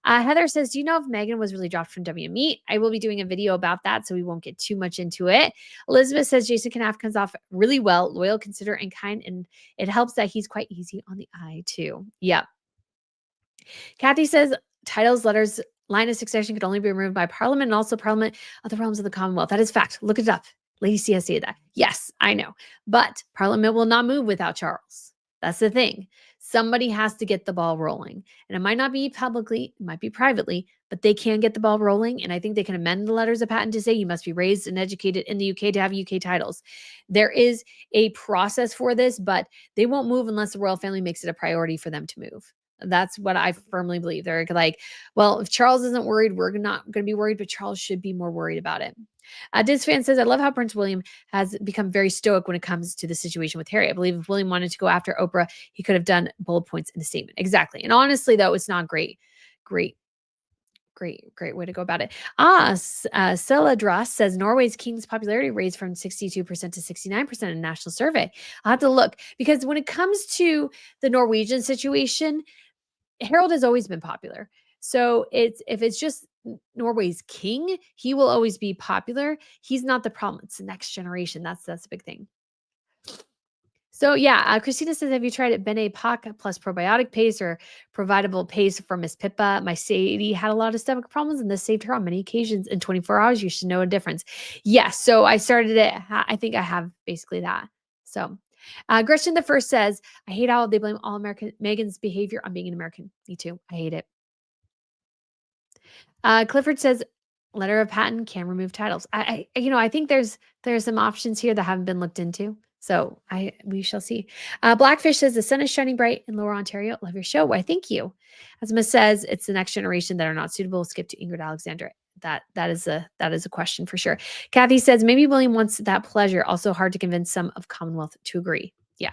Heather says, do you know if Meghan was really dropped from WME? I will be doing a video about that, so we won't get too much into it. Elizabeth says, Jason Knauf comes off really well, loyal, considerate, and kind, and it helps that he's quite easy on the eye too. Yep. Kathy says, titles, letters, line of succession could only be removed by Parliament and also Parliament of the realms of the Commonwealth. That is fact. Look it up. Lady C has said that. Yes, I know. But Parliament will not move without Charles. That's the thing. Somebody has to get the ball rolling. And it might not be publicly, it might be privately, but they can get the ball rolling. And I think they can amend the letters of patent to say you must be raised and educated in the UK to have UK titles. There is a process for this, but they won't move unless the royal family makes it a priority for them to move. That's what I firmly believe. They're like, well, if Charles isn't worried, we're not going to be worried, but Charles should be more worried about it. Disfan says, I love how Prince William has become very stoic when it comes to the situation with Harry. I believe if William wanted to go after Oprah, he could have done bold points in the statement. Exactly. And honestly, though, it's not great Great way to go about it. Scylla Dross says Norway's king's popularity raised from 62% to 69% in a national survey. I'll have to look because when it comes to the Norwegian situation, Harold has always been popular. So if it's just Norway's king, he will always be popular. He's not the problem. It's the next generation. That's the big thing. So yeah, Christina says, have you tried it? Bene Pac plus probiotic paste or providable paste for Miss Pippa? My Sadie had a lot of stomach problems and this saved her on many occasions in 24 hours. You should know a difference. Yes. So I started it. I think I have basically that. So Gretchen the First says, I hate how they blame all American Meghan's behavior on being an American. Me too. I hate it. Clifford says, letter of patent can remove titles. I think there's some options here that haven't been looked into. So we shall see. Blackfish says the sun is shining bright in Lower Ontario. Love your show. Why, thank you. Asma says it's the next generation that are not suitable. Skip to Ingrid Alexander. That is a question for sure. Kathy says maybe William wants that pleasure. Also hard to convince some of Commonwealth to agree. Yeah.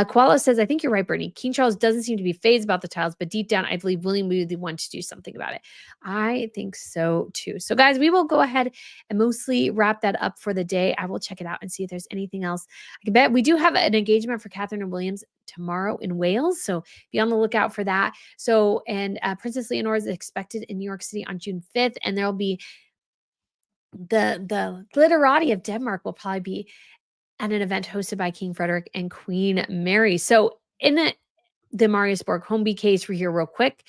Koala says, I think you're right, Bernie. King Charles doesn't seem to be fazed about the tiles, but deep down, I believe William would be the one to do something about it. I think so too. So guys, we will go ahead and mostly wrap that up for the day. I will check it out and see if there's anything else. I can bet we do have an engagement for Catherine and Williams tomorrow in Wales. So be on the lookout for that. So, and Princess Leonore is expected in New York City on June 5th. And there'll be the Glitterati of Denmark will probably be at an event hosted by King Frederick and Queen Mary. So in the Mariusborg Homeby case, we're here real quick.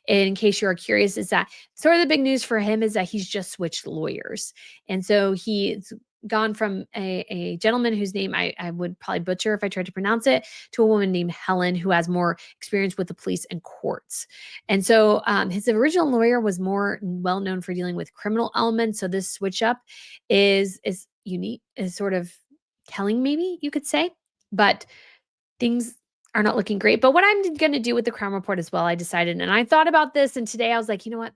In case you're curious, is that sort of the big news for him is that he's just switched lawyers. And so he's gone from a gentleman whose name I would probably butcher if I tried to pronounce it, to a woman named Helen who has more experience with the police and courts. And so his original lawyer was more well known for dealing with criminal elements. So this switch up is unique, is sort of telling, maybe you could say, but things are not looking great. But what I'm going to do with the Crown Report as well, I decided, and I thought about this, and today I was like, you know what?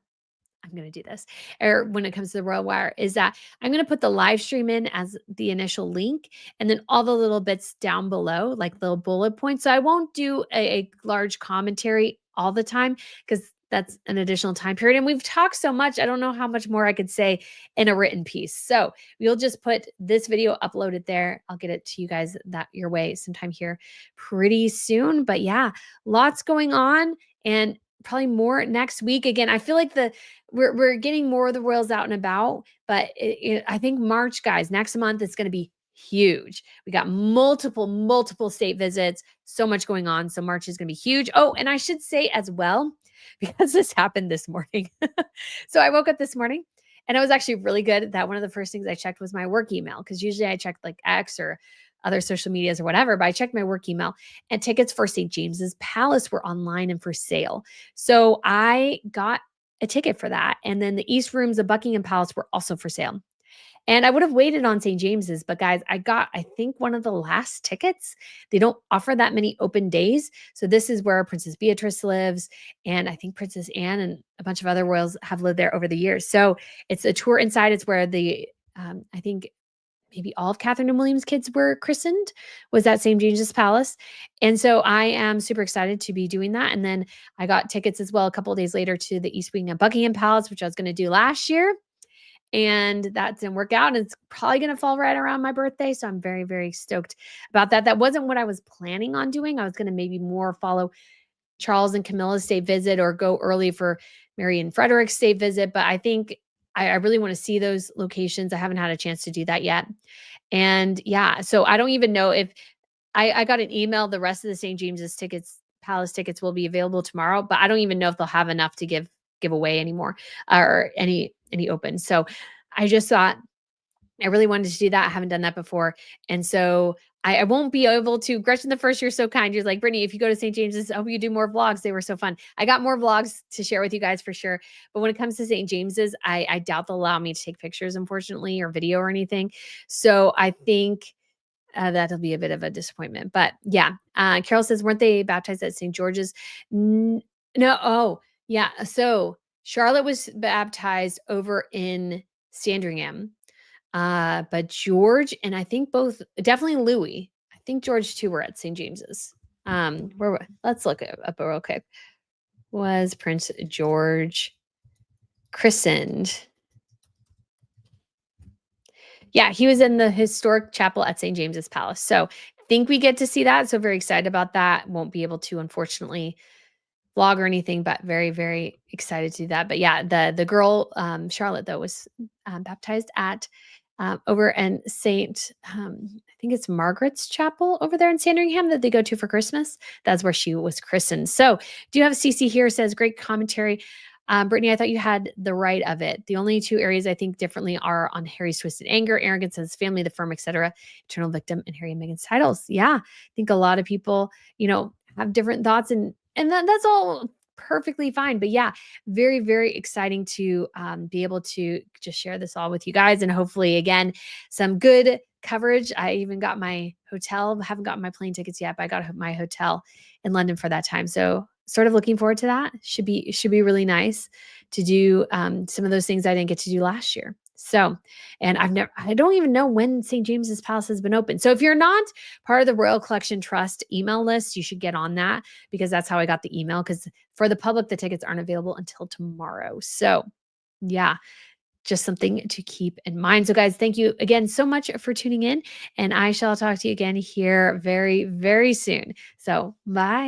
I'm going to do this. Or when it comes to the Royal Wire, is that I'm going to put the live stream in as the initial link and then all the little bits down below, like little bullet points. So I won't do a large commentary all the time because that's an additional time period. And we've talked so much, I don't know how much more I could say in a written piece. So we'll just put this video uploaded there. I'll get it to you guys your way sometime here pretty soon. But yeah, lots going on and probably more next week. Again, I feel like we're getting more of the royals out and about, but I think March, guys, next month is going to be huge. We got multiple state visits, so much going on. So March is going to be huge. Oh, and I should say as well, because this happened this morning. So I woke up this morning and it was actually really good that one of the first things I checked was my work email. Because usually I check like X or other social medias or whatever, but I checked my work email and tickets for St. James's Palace were online and for sale. So I got a ticket for that. And then the East Rooms of Buckingham Palace were also for sale. And I would have waited on St. James's, but guys, I think one of the last tickets. They don't offer that many open days. So this is where Princess Beatrice lives. And I think Princess Anne and a bunch of other royals have lived there over the years. So it's a tour inside. It's where I think maybe all of Catherine and William's kids were christened, was at St. James's Palace. And so I am super excited to be doing that. And then I got tickets as well a couple of days later to the East Wing of Buckingham Palace, which I was going to do last year. And that didn't work out. And it's probably going to fall right around my birthday. So I'm very, very stoked about that. That wasn't what I was planning on doing. I was going to maybe more follow Charles and Camilla's state visit or go early for Mary and Frederick's state visit. But I think I really want to see those locations. I haven't had a chance to do that yet. And yeah, so I don't even know if I got an email. The rest of the St. James's Palace tickets will be available tomorrow, but I don't even know if they'll have enough to give away anymore or any open. So I just thought I really wanted to do that. I haven't done that before. And so I won't be able to. Gretchen the First, you're so kind. You're like, Brittany, if you go to St. James's, I hope you do more vlogs. They were so fun. I got more vlogs to share with you guys for sure. But when it comes to St. James's, I doubt they'll allow me to take pictures, unfortunately, or video or anything. So I think that'll be a bit of a disappointment. But yeah, Carol says, weren't they baptized at St. George's? No. Oh, yeah. So Charlotte was baptized over in Sandringham. But George and I think definitely Louis. I think George too were at St. James's. Let's look up real quick. Was Prince George christened. Yeah, he was in the historic chapel at St. James's Palace. So think we get to see that. So very excited about that. Won't be able to, unfortunately, vlog or anything, but very, very excited to do that. But yeah, the girl, Charlotte, though, was baptized at over in St. I think it's Margaret's Chapel over there in Sandringham that they go to for Christmas. That's where she was christened. So do you have CC here? Says great commentary. Brittany, I thought you had the right of it. The only two areas I think differently are on Harry's twisted anger, arrogance of his family, the firm, etc., eternal victim, and Harry and Meghan's titles. Yeah, I think a lot of people, have different thoughts, and that's all perfectly fine. But yeah, very, very exciting to be able to just share this all with you guys, and hopefully, again, some good coverage. I even got my hotel. Haven't gotten my plane tickets yet, but I got my hotel in London for that time. So sort of looking forward to that. Should be really nice to do some of those things I didn't get to do last year. So, and I don't even know when St. James's Palace has been open. So if you're not part of the Royal Collection Trust email list, you should get on that, because that's how I got the email, because for the public, the tickets aren't available until tomorrow. So yeah, just something to keep in mind. So guys, thank you again so much for tuning in, and I shall talk to you again here very, very soon. So bye.